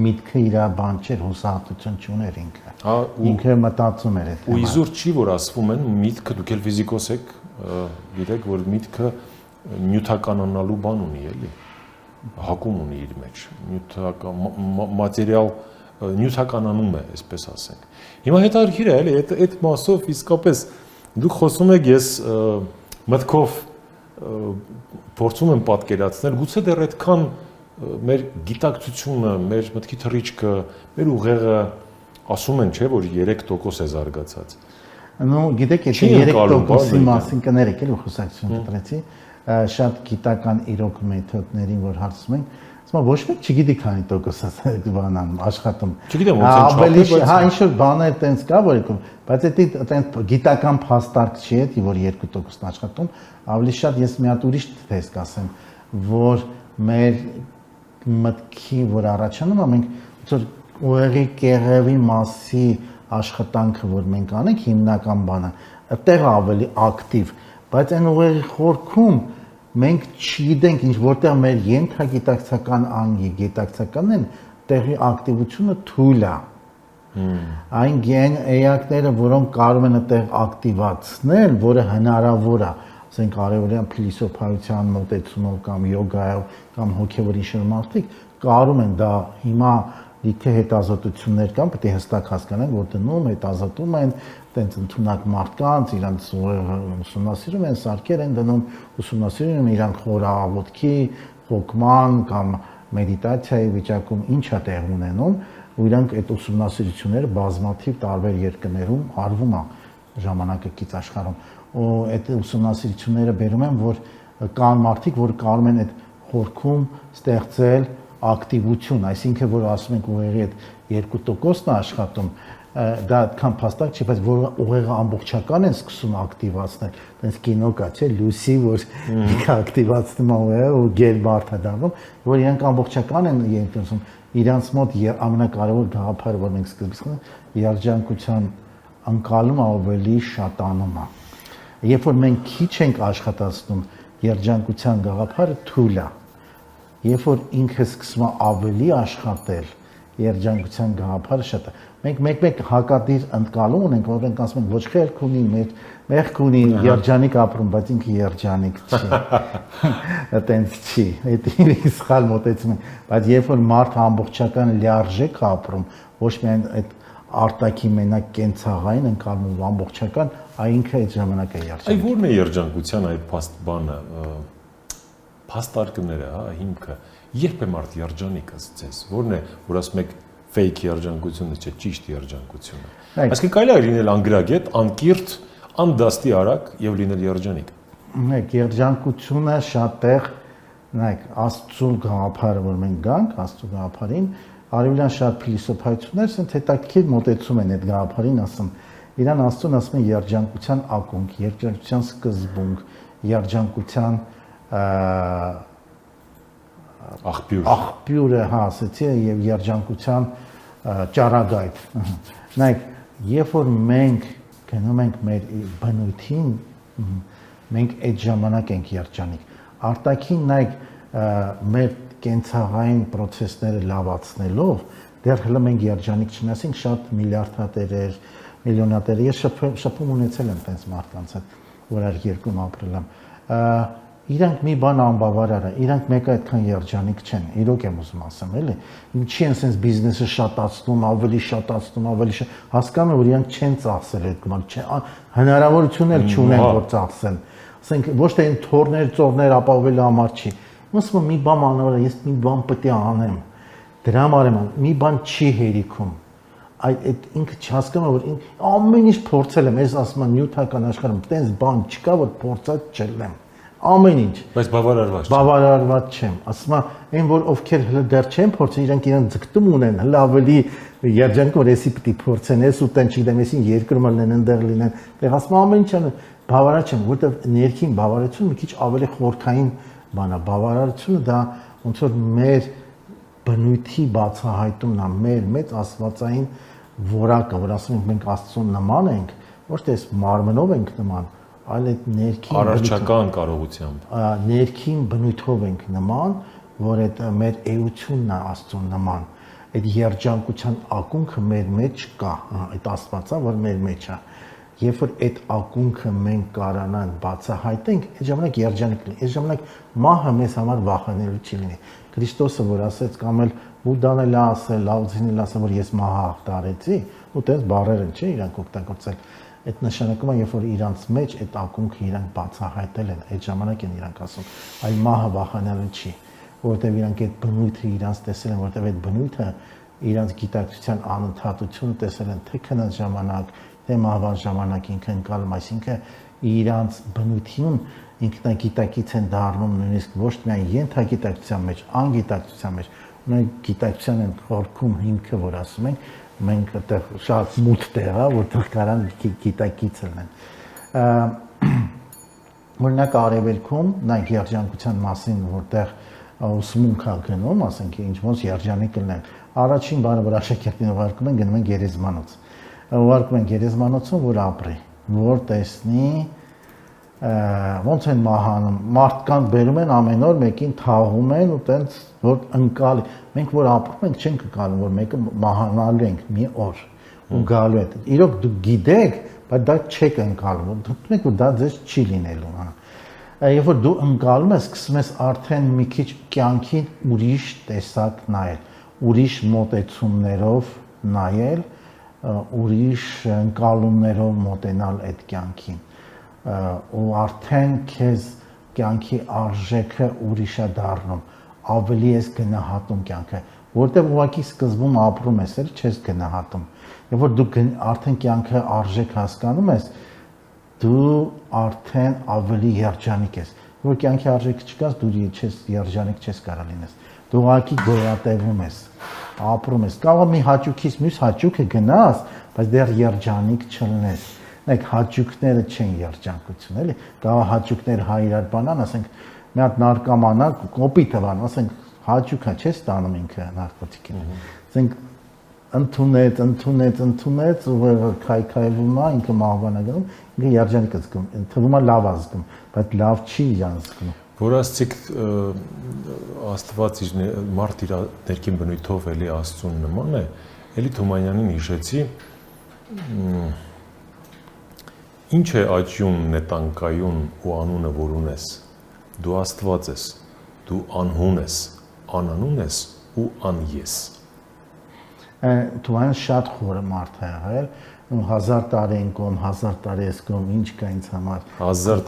միտքը իր բան չէր, հուսահատություն չուներ ինքը։ Ինքը մտածում էր այդ։ Ու իզուր չի, որ ասվում են միտքը, դուք էլ ֆիզիկոս եք, գիտեք, որ միտքը նյութականանալու բան ունի, էլի։ Հակում ունի իր մեջ, մատերիալ նյութականանում է, այսպես ասենք։ Հիմա հետաքրքիր է, էլի, այդ մասով իսկապես դուք խոսում եք, ես մտքով փորձում եմ պատկերացնել, գուցե դեռ այդքան մեր գիտակցությունը, մեր մտքի թռիչքը, մեր ուղեղը ասում են, չէ, որ 3% է զարգացած։ Ну, գիտեք, եթե 3%-ի մասին կներեք, էլի խոսակցություն կտրեցի, շատ գիտական իրոք մեթոդներին, որ հարցում ենք, ասում եմ, ոչ մեկ չգիտի քանի տոկոս է բանան աշխատում։ Չգիտեմ, ոնց են չափի, բայց հա, ինչ-որ բաներ տենց կա, որ բայց դա տենց գիտական փաստարկ չի, որ 2%-ն աշխատում, ավելի շատ ես մի հատ ուրիշ թեզ կասեմ, որ մեր մտքի, որ առաջանում է, մենք ոնց որ ուղեղի կեղևի մասի աշխատանքը, որ մենք անենք, հիմնական բանը, այդտեղ ավելի ակտիվ, բայց այն ուղեղի խորքում մենք չգիտենք ինչ որտեղ մեր ենթագիտակցական անգի, գիտակցականն են, տեղի ակտիվությունը թույլ է։ Այն գեն էակները, որոնք կարող են այդտեղ ակտիվացնել, որը հնարավոր է, ասենք արևելյան փիլիսոփայության մոտեցումով կամ յոգայով կամ հոգևոր ինչ-որ մարդիկ կարող են դա հիմա լիքը հետազոտություններ կան, պետք է հստակ հասկանանք, որ դնում հետազոտում են, տենց ընդունակ մարդկանց, իրանց ուսումնասիրում են, սարքեր են դնում, ուսումնասիրում են իրանք խորաղոտքի, հոգման կամ մեդիտացիայի վիճակում ինչ է տեղ ունենում, ու իրանք այդ ուսումնասիրությունները բազմաթիվ տարբեր երկրներում արվում է ժամանակակից աշխարհում։ Ու այդ ուսումնասիրությունները բերում են, որ կան մարդիկ, որ կարող են այդ խորքում ստեղծել ակտիվություն, այսինքն որ ասում ենք ուղեղի այդ 2%-ն է աշխատում, դա այդքան փաստակ չի, բայց որ ուղեղը ամբողջական են սկսում ակտիվացնել, այնպես կինո կա, չէ, Լուսի, որ ակտիվացնում է ուղեղը ու գերբարդ է դառնում, որ իրանք ամբողջական են ենթում, իրանց մոտ ամենակարևոր գաղափարը, որ մենք սկզբից երջանկության անցալումը ավելի շատանում է։ Երբ որ մենք քիչ ենք աշխատացնում, երջանկության գաղափարը թույլ է։ Երբ որ ինքը սկսում է ավելի աշխատել, երջանկության գաղափարը շատ է։ Մենք մեկ-մեկ հակադիր ընկալում ունենք, որ մենք ասում ենք ոչ խելք ունի, մեղք ունի, երջանիկ ապրում, բայց ինքը երջանիկ չի։ Այդտենց չի։ Դա սխալ մոտեցում են, բայց երբ որ մարդը ամբողջական լիարժեք ապրում, ոչ միայն այդ արտակի մենակ կենցաղային ընկալում ամբողջական, այ ինքը այդ ժամանակ է երջանիկ։ Այ ո՞րն է երջանկության այդ բանը, փաստարկները, հա, հիմքը, երբ է մարդ երջանիկ ըստ ձեզ, ո՞րն է, որ ասում եք fake երջանկությունը, չէ, ճիշտ երջանկությունը։ Այսինքն կարելի է լինել անգրագետ, անկիրթ, անդաստի արագ եւ լինել երջանիկ։ Նայեք, երջանկությունը շատ տեղ, նայեք, Աստծո գաղափարը, որ մենք գանք, Աստծո գաղափարին, արևելյան շատ փիլիսոփայություններ ասեն, հետաքրքիր մոտեցում են այդ գաղափարին, ասում, իրան Աստծուն ասում են երջանկության ակունք, երջանկության սկզբունք, երջանկության աղբյուրը ասեցի եւ երջանկության ճառագայթ։ Նայեք, երբ որ մենք գնում ենք մեր բնույթին, մենք այդ ժամանակ ենք երջանիկ։ Արտաքին նայեք, մեր կենցաղային process-ները լավացնելով, դեռ հələ մենք երջանիկ չնասենք, շատ միլիարդատերեր, միլիոնատերեր, ես շփում ունեցել եմ տենց մարդկանց հետ, որ այդ երկրում ապրել եմ։ Իրանք մի բան անբավարար է, իրանք մեկը այդքան երջանիկ չեն, իրոք եմ ուզում ասեմ, էլի։ Ինչի են sense բիզնեսը շատացնում, ավելի հասկանում որ իրանք չեն ծախսել այդ գումարը, հնարավորություն էլ չունեն որ ծախսեն։ Ասենք ոչ թե այն թորներ, ծորներ ապահովելու համար չի։ Ոնց որ մի բան անողը, ես մի բան պետք է անեմ։ Դրա համար եմ, մի բան չի հերիքում։ Այդ ինքը չհասկանում որ ամեն ինչ փորձել եմ, ես ասում եմ նյութական աշխարհում, տենց բան չկա որ փորձած չելնեմ։ Ամեն ինչ։ Բայց բավարարված չեմ։ Ասում եմ, այն որ ովքեր հələ դեռ չեն փորձել, իրանք իրեն ձգտում ունեն, հələ ավելի երջանիկ որ էսի պիտի փորձեն, ես ու տեն չգիտեմ, էսին երկրում լինեն, ընդեղ լինեն։ Դեռ ասում եմ ամեն ինչ բավարար չեմ, որտեղ ներքին բավարարությունը մի քիչ ավելի խորքային բան է։ Բավարարությունը դա ոնց որ մեր բնույթի բացահայտումն է, մեր մեծ աստվածային որակը, որ ասում ենք մենք Աստծուն նման ենք, ոչ թե մարմնով ենք նման, այլ այդ ներքին առարչական կարողությամբ ներքին բնույթով ենք նման, որ այդ մեր էությունն է Աստծուն նման, այդ երջանկության ակունքը մեր մեջ կա, այդ Աստվածա, որ մեր մեջ է։ Երբ որ այդ ակունքը մենք կարողանանք բացահայտենք, այդ ժամանակ երջանիկ լինենք, այդ ժամանակ մահը մեզ համար վախենալու չի լինի։ Քրիստոսը որ ասեց կամ էլ Բուդդան էլ ասել, Լաոձին էլ ասել, որ ես մահը հաղթարեցի, ու տես բառերը չէ իրանք օգտագործել։ Այդ նշանակում է, երբ որ իրանց մեջ այդ ակունքը իրանք բացահայտել են, այդ ժամանակ են իրանք ասում, այ մահը վախենալու չի, որովհետև իրանք այդ բնույթը իրանց տեսել են, որովհետև այդ բնույթը իրանց գիտակցության անընդհատությունը տեսել են թե քնած ժամանակ, թե մահվան ժամանակ ինքը ընկալում, այսինքն իրանց բնույթին ինքնագիտակից են դառնում նույնիսկ ոչ միայն ենթագիտակցության մեջ, անգիտակցության մեջ, ունենք գիտակցության են խորքում հիմքը, որ ասում ենք, մենք այդտեղ շատ մութ տեղ է, որտեղ կարան գիտակից լինեն։ Օրինակ արևելքում, նայեք երջանկության մասին, որտեղ ուսմունք է գնում, ասենք ինչ ոնց երջանիկ լինեն։ Առաջին բանը, որ աշակերտին ուղարկում են, գնում են գերեզմանոց։ Ուղարկում են գերեզմանոցում, որ ապրի, որ տեսնի ոնց են մահանում, մարդկանց բերում են ամեն օր մեկին թաղում են ու տենց որ ընկալի։ Մենք որ ապրում ենք չենք ընկալում, որ մեկը մահանալու ենք մի օր ու գալու է։ Իրոք դուք գիտեք, բայց դա չեք ընկալում։ Դուք եք որ դա ձեզ չի լինելու, հա։ Երբ որ դու ընկալում ես, սկսում ես արդեն մի քիչ կյանքին ուրիշ տեսակ նայել, ուրիշ մոտեցումներով նայել, ուրիշ ընկալումներով մոտենալ այդ կյանքին։ Ու արդեն քեզ կյանքի արժեքը ուրիշ է դառնում, ավելի ես գնահատում կյանքը, որտեղ ուղղակի սկզբում ապրում ես, էլ չես գնահատում։ Երբ որ դու արդեն կյանքը արժեք հասկանում ես, դու արդեն ավելի երջանիկ ես։ Որ կյանքի արժեքը չկաս, դու երջանիկ չես կարող լինես։ Դու ուղղակի գոյատևում ես, ապրում ես։ Կարող մի հաճույքից մյուս հաճույքը գնաս, բայց դեռ երջանիկ չլինես։ Նայեք, հաճույքները չեն երջանկություն, էլի։ Կարող հաճույքներ հա իրար բանան, ասենք մի հատ նարկոմանա կոպիտ բան, ասենք հաճույքա չես ստանում ինքը նարկոտիկին։ Ասենք ընդունեց ու քայքայվում է, ինքը մահվան է գնում, ինքը երջանիկ է զգում, թվում է լավ է զգում, բայց լավ չի իրան զգում։ Որ ասցիք Աստված իր մարդ իր ներքին բնույթով էլի Աստծուն նման է, էլի Թումանյանին հիշեցի, ինչ է աճյուն նետանկայուն ու անունը որ ունես, դու Աստված ես, դու անհուն ես, անանուն ես ու անես։ Թումանյանը շատ խորը մարդ է եղել, 1000 տարի են կողմ, 1000 տարի ես կողմ, ինչ կա ինձ համար։ 1000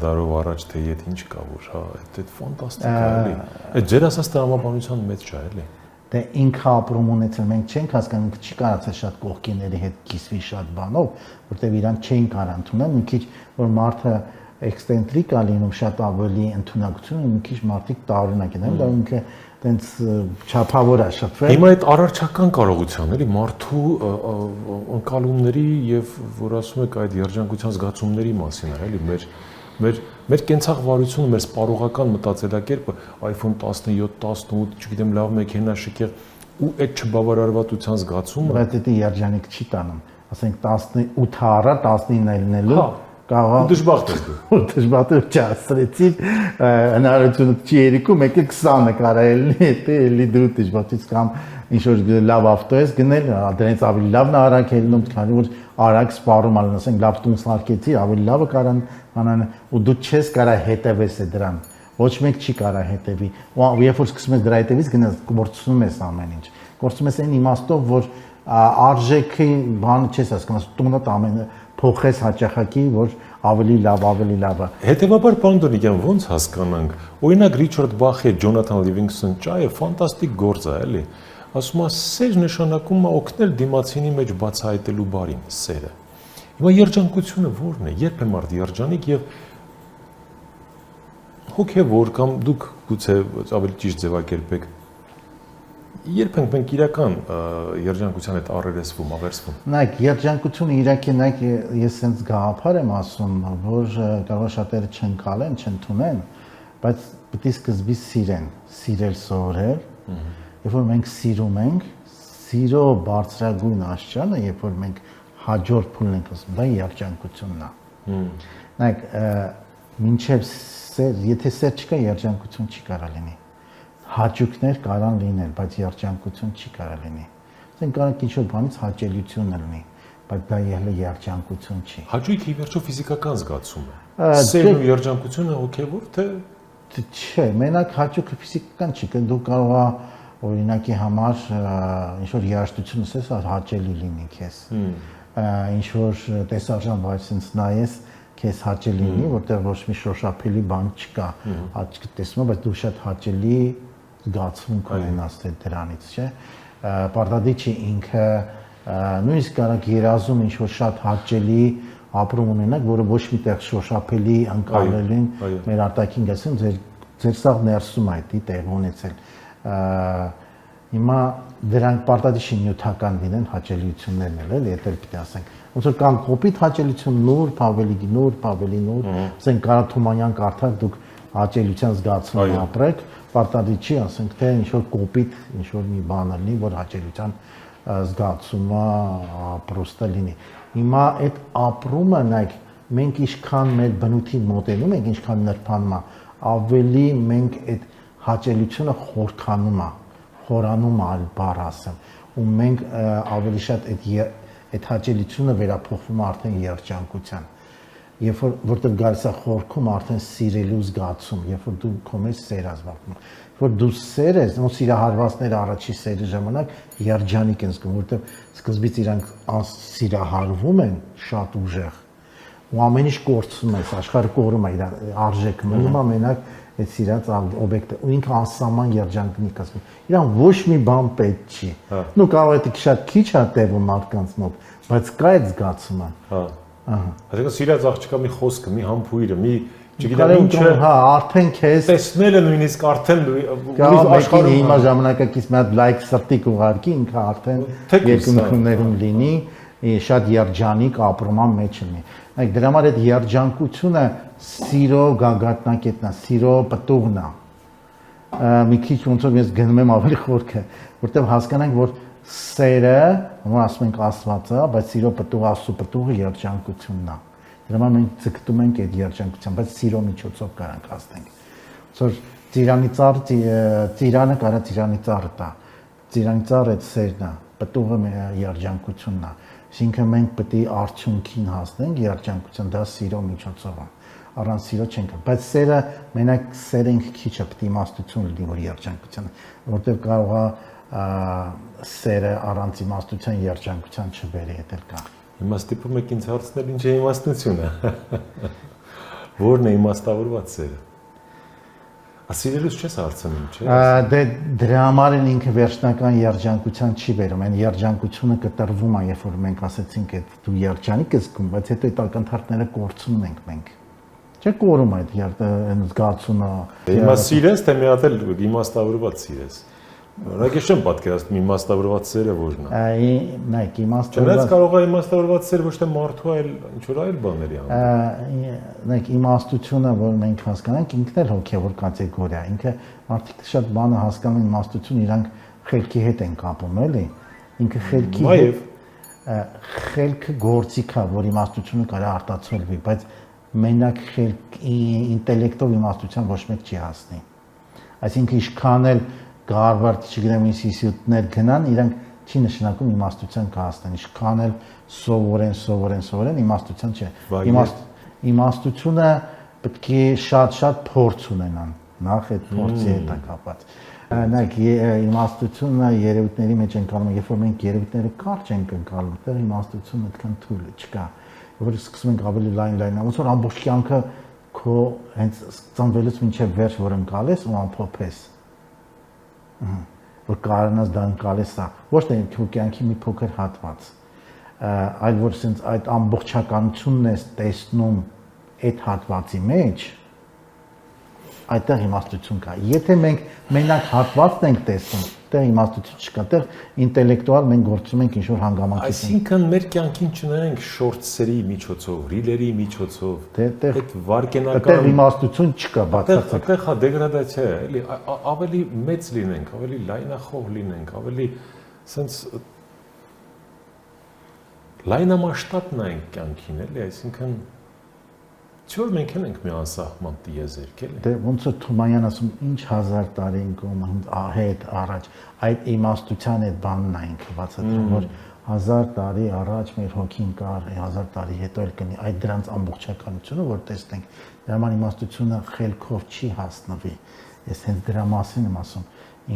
տարով առաջ թե ետ ինչ կա որ, հա, այդ ֆանտաստիկ է էլի։ Այդ ձեր ասած տրամաբանության մեջ չէ էլի։ Դե ինքը ապրում ունեցել, մենք չենք հասկանում, ինքը չի կարացել շատ կողքիների հետ կիսվի շատ բանով, որտեղ իրանք չէին կարող ընդունել, մի քիչ որ մարդը էքսցենտրիկ է լինում, շատ ավելի ընդունակություն, մի քիչ մարդիկ տարօրինակ են, դա ինքը տենց չափավոր է շփվել։ Հիմա այդ առարչական կարողության էլի մարդու ընկալումների եւ որ ասում եք այդ երջանկության զգացումների մասին է, էլի մեր Մեր կենցաղվարությունը, մեր սպառողական մտածելակերպը iPhone 17, 18, չգիտեմ, լավ մեքենա շքեղ ու այդ չբավարարվածության զգացումը, բայց դա երջանիկ չի տանում։ Ասենք 18 առա 19 լինելու կարող դժբախտ ես դու։ դժբախտ չասրեցի հնարավորությունը չի երիկու մեկը 20-ը կարա լինի դե էլի դու դժբախտից կամ ինչ որ լավ ավտո ես գնել դրանից ավելի լավն արագ ելնում քանի որ արագ սպառում ալն ասենք լավ տուն սարքեցի ավելի լավը կարան անան ու դու չես կարա հետևես դրան ոչ մեկ չի կարա հետևի ու երբ որ սկսում ես դրա հետևից գնաս գործում ես ամեն ինչ գործում ես այն իմաստով որ արժեքի բանը չես հասկանում տունը ամենը փոխես հաճախակի որ ավելի լավը հետևաբար պարոն Դոնիկյան ոնց հասկանանք օրինակ Ռիչարդ Բախի Ջոնաթան Լիվինգսթոն ճայը ֆանտաստիկ գործ է էլի ասում է սեր նշանակում է օգնել դիմացինի մեջ բացահայտելու բարին սերը հիմա երջանկությունը ո՞րն է երբ է մարդ երջանիկ եւ հոգեվոր կամ դուք գուցե ավելի ճիշտ ձևակերպեք երբ ենք մենք իրական երջանկության հետ առերեսվում, աղերսվում։ Նայեք, երջանկությունը իրակի նայեք, ես sense գաղափար եմ ասում, որ կարող է շատերը չընկալեն, չընդունեն, բայց պետք է սկզբից սիրեն, սիրել սովորել։ Երբ որ մենք սիրում ենք, սիրո բարձրագույն աստիճանը, երբ որ մենք հաջորդ փուլն ենք ասում, դա երջանկությունն է։ Նայեք, մինչև սեր, եթե սեր չկա, երջանկություն չի կարող լինի։ Հաճույքներ կարան լինել, բայց երջանկություն չի կարող լինի։ Ասենք կարող ինչ-որ բանից հաճելիություն լինի, բայց դա եղել երջանկություն չի։ Հաճույքը ի վերջո ֆիզիկական զգացում է։ Սերն ու երջանկությունը հոգևոր թե չէ, մենակ հաճույքը ֆիզիկական չի, դու կարող ես օրինակի համար ինչ-որ երաժշտություն ասես, հաճելի լինի քեզ։ Ինչ-որ տեսարժան վայրից նայես քեզ հաճելի լինի, որտեղ ոչ մի շոշափելի բան չկա։ Աչքդ տեսնում, բայց դու շատ հաճելի զգացում կունենաս դրանից, չէ՞։ Պարտադիր ինքը նույնիսկ կարող երազում ինչ որ շատ հաճելի ապրում ունենաք, որը ոչ միտեղ շոշափելի անցալելին մեր արտաքին գասին ձեր սաղ ներսում է դի տեղ ունեցել։ Հիմա դրանք պարտադիր չի նյութական լինեն հաճելիություններն էլ, եթե պիտի ասենք։ Ոնց որ կան կոպիտ հաճելիություն, նուրբ ավելի նուրբ, ասենք կարա Թումանյան կարդալ դուք հաճելիության զգացում ապրեք, պարտադիր չի ասենք թե ինչ որ կոպիտ ինչ որ մի բան լինի, որ հաճելիության զգացումը պրոստը լինի։ Հիմա այդ ապրումը նայեք, մենք ինչքան մեր բնույթին մոտենում ենք, ինչքան նրբանում է, ավելի մենք այդ հաճելիությունը խորանում այլ բառ ասեմ, ու մենք ավելի շատ այդ հաճելիությունը վերափոխվում է արդեն երջանկության։ Երբ որտեղ գալիս է խորքում արդեն սիրելու զգացում, երբ որ դու քո մեջ սեր ես զգացում, որ դու սեր ես, ու սիրահարվածները առաջի սերի ժամանակ երջանիկ են զգում, որտեղ սկզբից իրանք սիրահարվում են շատ ուժեղ, ու ամեն ինչ կորցնում ես, աշխարհը կորում է իր արժեքը, մնում է մենակ այդ սիրած օբյեկտը, ու ինքը անսահման երջանիկ ասում։ Իրան ոչ մի բան պետք չի։ Նու կարող է շատ քիչ է տևում մարդկանց մոտ, բայց կա այդ զգացումը։ Այսինքն սիրած աղջկա մի խոսքը, մի համբույրը, մի չգիտեմ ինչը, արդեն քեզ տեսնելը նույնիսկ արդեն աշխարհում հիմա ժամանակակից մի հատ լայք սրտիկ ուղարկի, ինքը արդեն երկնքներում լինի, շատ երջանիկ ապրման մեջ լինի։ Այդ դրա համար այդ երջանկությունը սիրո գագաթնակետն է, սիրո պտուղն է։ Մի քիչ ոնց որ ես գնում եմ ավելի խորքը, որտեղ հասկանանք, որ սերը, որ ասում ենք Աստվածը, բայց սիրո պտուղը, Աստծո պտուղը երջանկությունն է։ Դրա համար մենք ձգտում ենք այդ երջանկության, բայց սիրո միջոցով կարանք հասնենք։ Որ ծիրանի ծիրանը կարա ծիրանի ծառը տա։ Ծիրանի ծառը այդ սերն է, պտուղը երջանկությունն է։ Այսինքն մենք պետք է արդյունքին հասնենք երջանկության, դա սիրո միջոցով է։ Առանց սիրո չենք, բայց սերը մենակ սերը ինքը քիչ է, պետք է իմաստություն լինի, որ երջանկության, որտեղ կարող է սերը առանց իմաստության երջանկության չբերի, դա կա։ Հիմա ստիպում եք ինձ հարցնել ինչ է իմաստությունը։ Որն է իմաստավորված սերը։ Ասիրելուց չես հարցնում, չէ՞։ Դե դրա համար են ինքը վերջնական երջանկության չի բերում, այն երջանկությունը կտրվում է, երբ որ մենք ասեցինք այդ դու երջանիկ ես զգում, բայց հետո այդ ակնթարթները կորցնում ենք մենք։ Չէ՞ կորում այդ զգացումը։ Հիմա սիրես, թե մի հատ էլ իմաստավորված սիրես։ Օրինակ ես չեմ պատկերացնում իմաստավորված սերը որն է։ Նայեք, Չնայած կարող է իմաստավորված սեր ոչ թե մարդու, այլ ինչ որ այլ բաների նայեք, իմաստությունը, որ մենք հասկանանք, ինքն էլ հոգևոր կատեգորիա, ինքը մարդիկ շատ բանը հասկանում իմաստություն իրանք խելքի հետ են կապում, էլի։ Ինքը խելքի հետ խելքը գործիք է, որ իմաստությունը կարա արտացոլվի, բայց մենակ ինտելեկտով իմաստության ոչ մեկ չի հասնի։ Այսինքն ինչքան էլ Գարվարդ, չգիտեմ, ինստիտուտներ գնան, իրանք չի նշանակում իմաստության կհասնեն, ինչքան էլ սովորեն, իմաստության չէ։ Իմաստությունը պետք է շատ փորձ ունենան, նախ այդ փորձի հետ է կապված։ Նայեք, իմաստությունը երևույթների մեջ ենք անում, երբ որ մենք երևույթները կարճ ենք ընկալում, այդտեղ իմաստությունը այդքան թույլ չկա, որ սկսում ենք ավելի լայն, ոնց որ ամբողջ կյանքը քո հենց ծնվելուց մինչև վերջ որ ընկալես ու ամփոփես, որ կարողանաս դա ընկալես, ոչ թե քո կյանքի մի փոքր հատված, այլ որ sense այդ ամբողջականությունն ես տեսնում այդ հատվածի մեջ, այդտեղ իմաստություն կա։ Եթե մենք մենակ հատվածն ենք տեսնում, այդտեղ իմաստություն չկա, այդտեղ ինտելեկտուալ մենք գործում ենք ինչ-որ հանգամանքի։ Այսինքն մեր կյանքին չունենք շորտսերի միջոցով, ռիլերի միջոցով, այդ վարկենական այդտեղ իմաստություն չկա բացարձակ։ Այդտեղ հա դեգրադացիա է, էլի ավելի մեծ լինենք, ավելի լայնախոհ լինենք, ավելի sense լայնամասշտաբ նայենք կյանքին, էլի, այսինքն Չէ՞ մենք ենք մի անսահման տիեզերք էլի։ Դե ոնց է Թումանյան ասում, ինչ հազար տարի կոմ հետ առաջ, այդ իմաստության այդ բանն է ինքը բացատրում, որ 1000 տարի առաջ մեր հոգին կար, 1000 տարի հետո էլ կնի, այդ դրանց ամբողջականությունը, որ տեսնենք, դրա համար իմաստությունը խելքով չի հասնվի։ Ես հենց դրա մասին եմ ասում,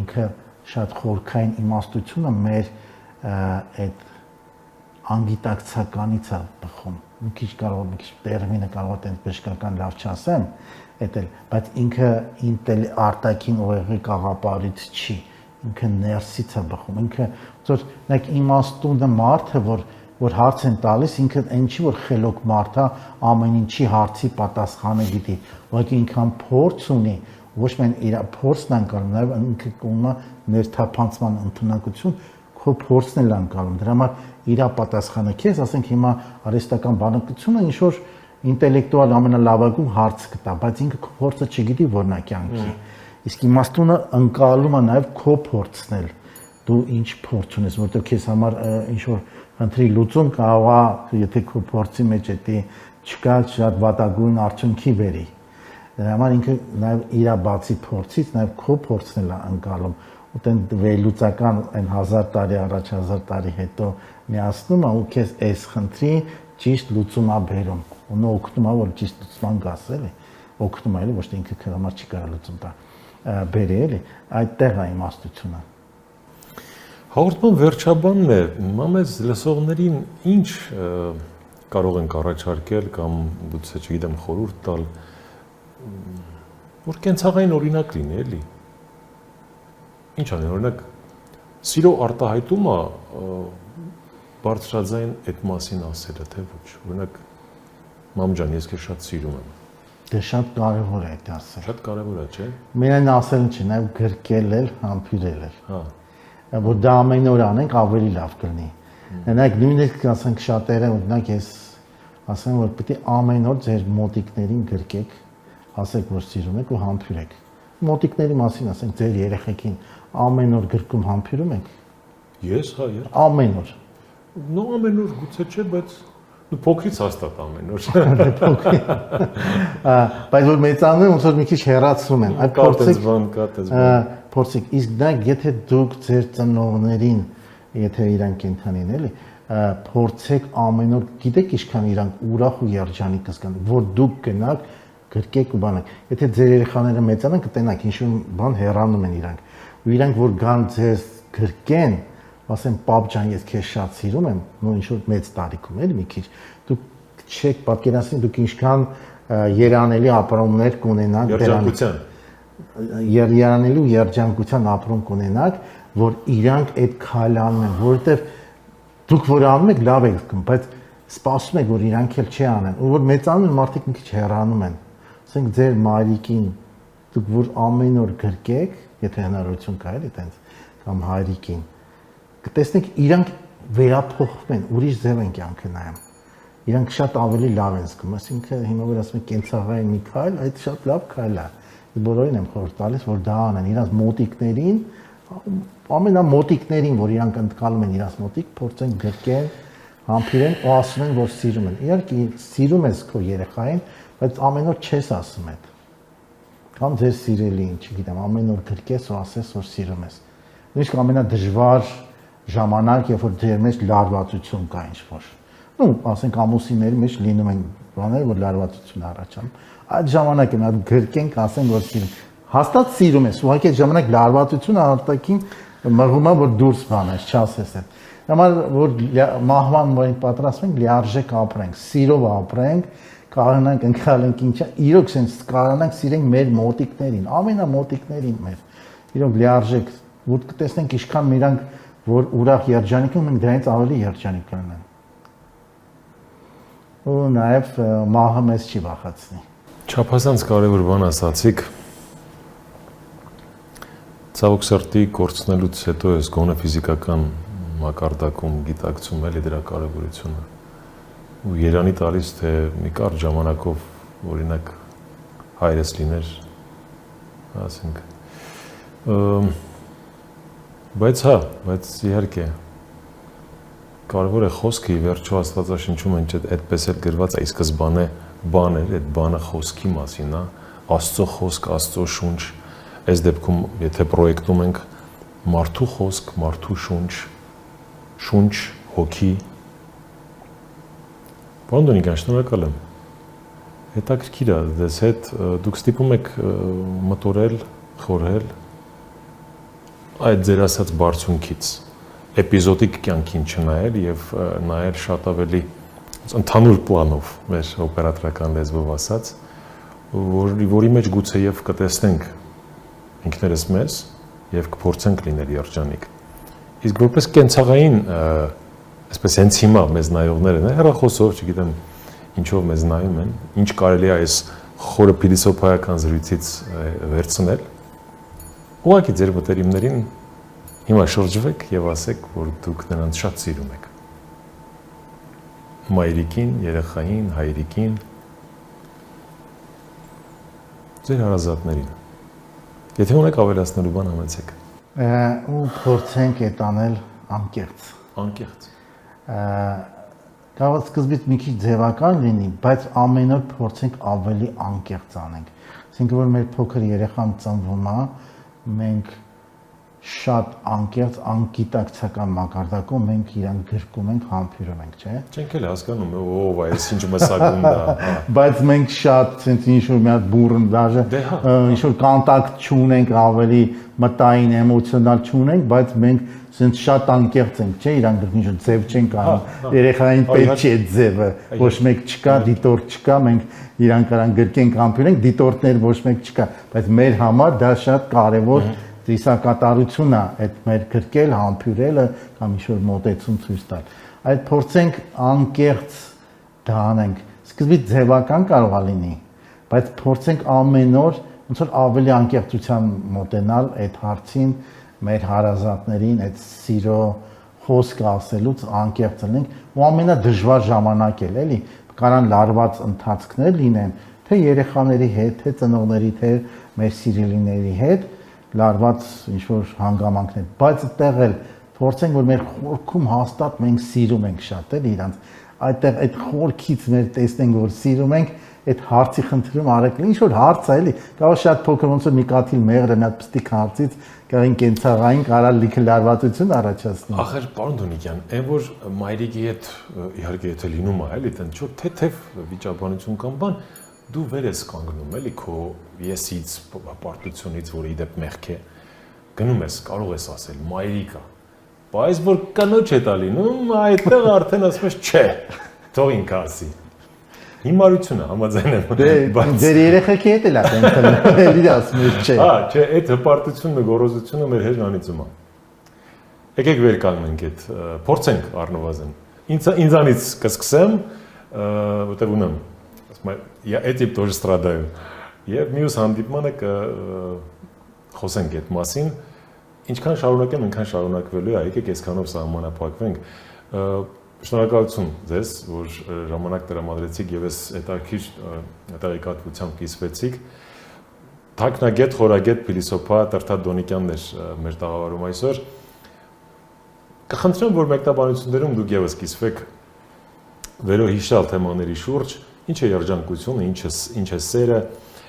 ինքը շատ խորքային իմաստությունը մեր այդ անգիտակցականից է բխում։ Մի քիչ տերմինը կարող է բժշկական լավ չասեմ, բայց ինքը արտաքին ուղեղի կաղապարից չի, ինքը ներսից է բխում, ինքը որ նայեք իմաստունը մարդը, որ հարց են տալիս, ինքը այն չի, որ խելոք մարդ է, ամեն ինչի հարցի պատասխանը գիտի, ուղղակի ինքան փորձ ունի, ոչ միայն իր փորձն անկալում, նաև ինքը կողմը ներթափանցման ընդունակություն, քո փորձն էլ անկալում, դրա համար իր պատասխանը քեզ, ասենք հիմա արհեստական բանականությունը ինչ որ ինտելեկտուալ ամենալավագույն հարց կտա, բայց ինքը քո փորձը չգիտի որ նա կյանքի։ Իսկ իմաստունը ընկալում է նաև քո փորձն էլ։ Դու ինչ փորձ ունես, որտեղ քեզ համար ինչ որ ընտրի լուծում կարող է, եթե քո փորձի մեջ էդի չկա շատ վատագույն արդյունքի բերի։ Դրա համար ինքը նաև իր բացի փորձից նաև քո փորձն էլ ընկալում։ Ուտեն վերլուծական այն 1000 տարի առաջ, 1000 տարի հետո միացնում է ու քեզ այս խնդրի ճիշտ լուծում է բերում։ Ու օգնում է որ ճիշտ լուծման գաս էլի, օգնում է էլի, ոչ թե ինքը քո համար չի կարող լուծում տա բերի էլի, այդտեղ է իմաստությունը։ Հաղորդման վերջաբանն է, մամեզ լսողներին ինչ կարող ենք առաջարկել կամ գուցե չգիտեմ խորհուրդ տալ, որ կենցաղային օրինակ լինի էլի։ Ինչ անեն, օրինակ, սիրո արտահայտումը բարձրաձայն այդ մասին ասելը, թե ոչ, օրինակ, մամ ջան, ես քեզ շատ սիրում եմ։ Դե շատ կարևոր է դա ասել։ Շատ կարևոր է, չէ՞։ Միայն ասելն չի, նաև գրկել էլ, համբուրել էլ։ Հա։ Որ դա ամեն օր անենք, ավելի լավ կլինի։ Նայեք, նույնիսկ ասենք շատերը, օրինակ ես ասեմ, որ պետք է ամեն օր ձեր մոտիկներին գրկեք, ասեք, որ սիրում եք ու համբուրեք։ Մոտիկների մասին ասենք, ձեր երեխեքին ամեն օր գրկում համբուրում եք։ Ես, հա, ես։ Ամեն օր։ Նո ամեն օր գուցե չէ, բայց դու փոքրից հաստատ ամեն օր։ Բայց որ մեծանում են, ոնց որ մի քիչ հեռացում են։ Այդ փորձեք, իսկ դա եթե դուք ձեր ծնողներին, եթե իրանք կենթանին էլի, փորձեք ամեն օր, գիտեք ինչքան իրանք ուրախ ու երջանիկ կզգան, որ դուք գնաք գրկեք ու բանեք։ Եթե ձեր երեխաները մեծանան, կտենաք ինչ-որ բան հեռանում են իրանք։ Ու իրանք որ գան ձեզ գրկեն, ասեմ, պապ ջան, ես քեզ շատ սիրում եմ, ու ինչ-որ մեծ տարիքում էլի մի քիչ, դուք չեք պատկերացնի, դուք ինչքան երանելի ապրումներ կունենաք երջանկության։ Երանելի ու երջանկության ապրում կունենաք, որ իրանք այդ քայլանում են, որովհետև դուք որ անում եք լավ եք զգում, բայց սպասում եք, որ իրանք էլ չի անեն, ու որ մեծանում են մարդիկ մի քիչ հեռանում են։ Ասենք ձեր մայրիկին դուք որ ամեն օր գրկեք, եթե հնարավորություն կա, էլի տենց կամ հայրիկին, կտեսնեք իրանք վերափոխվում են, ուրիշ ձև են կյանքը նայում։ Իրանք շատ ավելի լավ են զգում, այսինքն հիմա որ ասում են կենցաղային մի քայլ, այդ շատ լավ քայլ է։ Բոլորին եմ խորհուրդ տալիս, որ դա անեն իրանք մոտիկներին, ամենամոտիկներին, որ իրանք ընկալում են իրանք մոտիկ, փորձեն գրկեն, համբիրեն ու ասում են, որ սիրում են։ Իհարկե սիրում ես քո երեխային, բայց ամեն օր չես ասում այդ։ Կամ ձեր սիրելին, չգիտեմ, ամեն օր գրկես ու ասես, որ սիրում ես։ Նույնիսկ ամենադժվար ժամանակ, երբ որ ձեր մեջ լարվածություն կա ինչ-որ։ Ну, ասենք ամուսինների մեջ լինում են բաներ, որ լարվածություն առաջանում։ Այդ ժամանակին այդ գրկենք, ասեն, որ սիրում։ Հաստատ սիրում ես, ուղղակի այդ ժամանակ լարվածությունը արտաքին մղում է, որ դուրս բանես, չասես այդ։ Համար որ մահվան մենք պատրաստվում ենք, լիարժեք ապրենք, սիրով ապրենք, կարողանանք ընկալենք ինչա, իրոք sense կարողանանք սիրենք մեր մոտիկներին, ամենամոտիկներին մեր։ Իրոք լիարժեք, որ կտեսնենք ինչքան իրանք որ ուրախ երջանիկ են, մենք դրանից ավելի երջանիկ կլինենք։ Ու նաև մահը մեզ չի վախեցնի։ Չափազանց կարևոր բան ասացիք։ Ցավոք սրտի կորցնելուց հետո ես գոնե ֆիզիկական մակարդակում գիտակցում էլի դրա կարևորությունը։ Ու երանի տալիս թե մի կարճ ժամանակով օրինակ հայրս լիներ, ասենք։ Բայց իհարկե կարևոր է խոսքը վերջո Աստվածաշնչում են այդպես էլ գրված է սկզբանե բան էր, այդ բանը խոսքի մասին է, Աստծո խոսք, Աստծո շունչ, այս դեպքում եթե պրոյեկտում ենք մարդու խոսք, մարդու շունչ, հոգի։ Պարոն Դոնիկյան, շնորհակալ եմ։ Հետաքրքիր է, դες հետ դուք ստիպում եք մտորել, խորհել այդ ձեր ասած բարձունքից, էպիզոդիկ կյանքին չնայել եւ նայել շատ ավելի ընդհանուր պլանով մեր օպերատորական լեզվով ասած, որի մեջ գուցեև կտեսնենք ինքներս մեզ եւ կփորձենք լինել երջանիկ։ Իսկ որպես կենցաղային, այսպես հենց հիմա մեզ նայողներ են, հեռախոսով, չգիտեմ, ինչով մեզ նայում են, ինչ կարելի է այս խորը փիլիսոփայական զրույցից վերցնել, ուղղակի ձեր մտերիմներին հիմա շրջվեք եւ ասեք, որ դուք նրանց շատ սիրում եք։ Մայրիկին, երեխային, հայրիկին, ձեր հարազատներին։ Եթե ունեք ավելացնելու բան, համեցեք։ Ու փորձենք այդ անել անկեղծ։ Անկեղծ։ Կարող է սկզբից մի քիչ ձևական լինի, բայց ամեն օր փորձենք ավելի անկեղծ անենք։ Այսինքն որ մեր փոքր երեխան ծնվում է, մենք շատ անկեղծ, անգիտակցական մակարդակում մենք իրան գրկում ենք, համբուրում ենք, չէ՞։ Չենք էլ հասկանում, ով է, այս ինչ մսակում դա։ Բայց մենք շատ ցենց ինչ-որ մի հատ բուրըն դաժե ինչ-որ կոնտակտ չունենք, ավելի մտային, էմոցիոնալ չունենք, բայց մենք ցենց շատ անկեղծ ենք, չէ՞, իրան գրկին ինչ-որ ձև չենք անում։ Երեխային պետք չի այդ ձևը, ոչ մեկ չկա, դիտորդ չկա, մենք իրան կարան գրկենք, համբուրենք, դիտորդներ ոչ մեկ չկա, բայց մեր համար դա շատ կարևոր ծիսակատարություն է այդ մեր գրկել, համբուրելը կամ ինչ-որ մոտեցում ցույց տալ։ Այդ փորձենք անկեղծ դա անենք։ Սկզբից ձևական կարող է լինի, բայց փորձենք ամեն օր ոնց որ ավելի անկեղծության մոտենալ այդ հարցին մեր հարազատներին, այդ սիրո խոսքը ասելուց անկեղծ լինենք ու ամենադժվար ժամանակ էլի, կարան լարված ընթացքներ լինեն, թե երեխաների հետ, թե ծնողների, թե մեր սիրելիների հետ լարված ինչ-որ հանգամանքներ, բայց այդտեղ էլ փորձենք, որ մեր խորքում հաստատ մենք սիրում ենք շատ էլ իրանց, այդտեղ այդ խորքից մեր տեսնենք, որ սիրում ենք, այդ հարցի խնդրում արեք, ինչ-որ հարց է էլի, կարող շատ փոքր ոնց որ մի կաթիլ մեղրը, մի հատ պստիկ հարցից կային կենցաղային կարալ լիքը լարվածություն առաջացնի։ Ախր, պարոն Դոնիկյան, այն որ մայրիկի հետ իհարկե եթե լինում է, էլի տենց չոր թեթև վիճաբանություն կամ բան, դու վեր ես կանգնում, էլի քո եսից, պարտությունից, որը իդեպ մեղք է, գնում ես, կարող ես ասել, մայրիկա, բայց որ կնոջ է տա լինում, այդտեղ արդեն ասում ես, չէ, թող ինքը ասի։ Հիմարությունը համաձայն եմ, բայց ձեր երեխեքի հետ էլ է տենց էլի ասում ես, չէ։ Հա, չէ, այդ հպարտությունը, գոռոզությունը մեր հեժն անիծում է։ Եկեք վեր կանգնենք այդ, փորձենք առնվազն։ Ինձանից կսկսեմ, որտեղ ունեմ, я этим тоже страдаю. եւ մյուս հանդիպմանը խոսենք այդ մասին, ինչքան շարունակեմ, այնքան շարունակվելու է, եկեք այսքանով սահմանափակվենք։ Շնորհակալություն ձեզ, որ ժամանակ տրամադրեցիք եւ այս հետաքրքիր տեղեկատվությամբ կիսվեցիք։ Թաքնագետ, խորագետ, փիլիսոփա Տրտա Դոնիկյանն էր մեր տաղավարում այսօր։ Կխնդրեմ, որ մեկնաբանություններում դուք եւս կիսվեք վերոհիշյալ թեմաների շուրջ, ինչ է երջանկությունը, ինչ է սերը,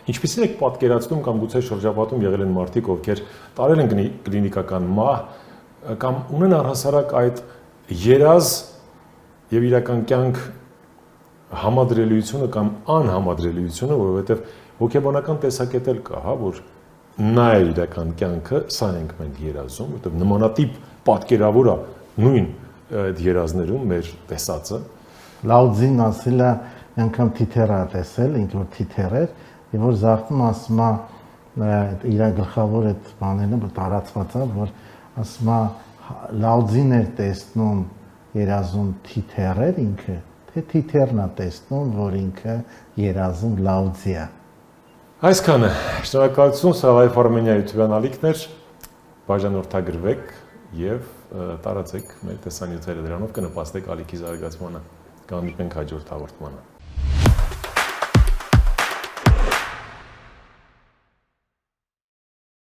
ինչպիսին եք պատկերացնում կամ գուցե շրջապատում եղել են մարդիկ, ովքեր տարել են կլինիկական մահ կամ ունեն առհասարակ այդ երազ եւ իրական կյանք համադրելիությունը կամ անհամադրելիությունը, որովհետեւ հոգեբանական տեսակետ էլ կա, հա, որ նա է իրական կյանքը, սա ենք մենք երազում, որովհետեւ նմանատիպ պատկերավոր է նույն այդ երազներում մեր տեսածը։ Լաուձին ասել է անգամ թիթեռ է տեսել, ինչ որ թիթեռ էր, եւ որ զարթնում ասում է իր գլխավոր այդ բաներն տարածված է, որ ասում է Լաուձին էր տեսնում երազում թիթեռեր ինքը, թե թիթեռն է տեսնում, որ ինքը երազում Լաուձի է։ Այսքանը, շնորհակալություն, սա Life Armenia YouTube-յան ալիքներ, բաժանորդագրվեք եւ տարածեք մեր տեսանյութերը, դրանով կնպաստեք ալիքի զարգացմանը։ Կհանդիպենք հաջորդ հաղորդմանը։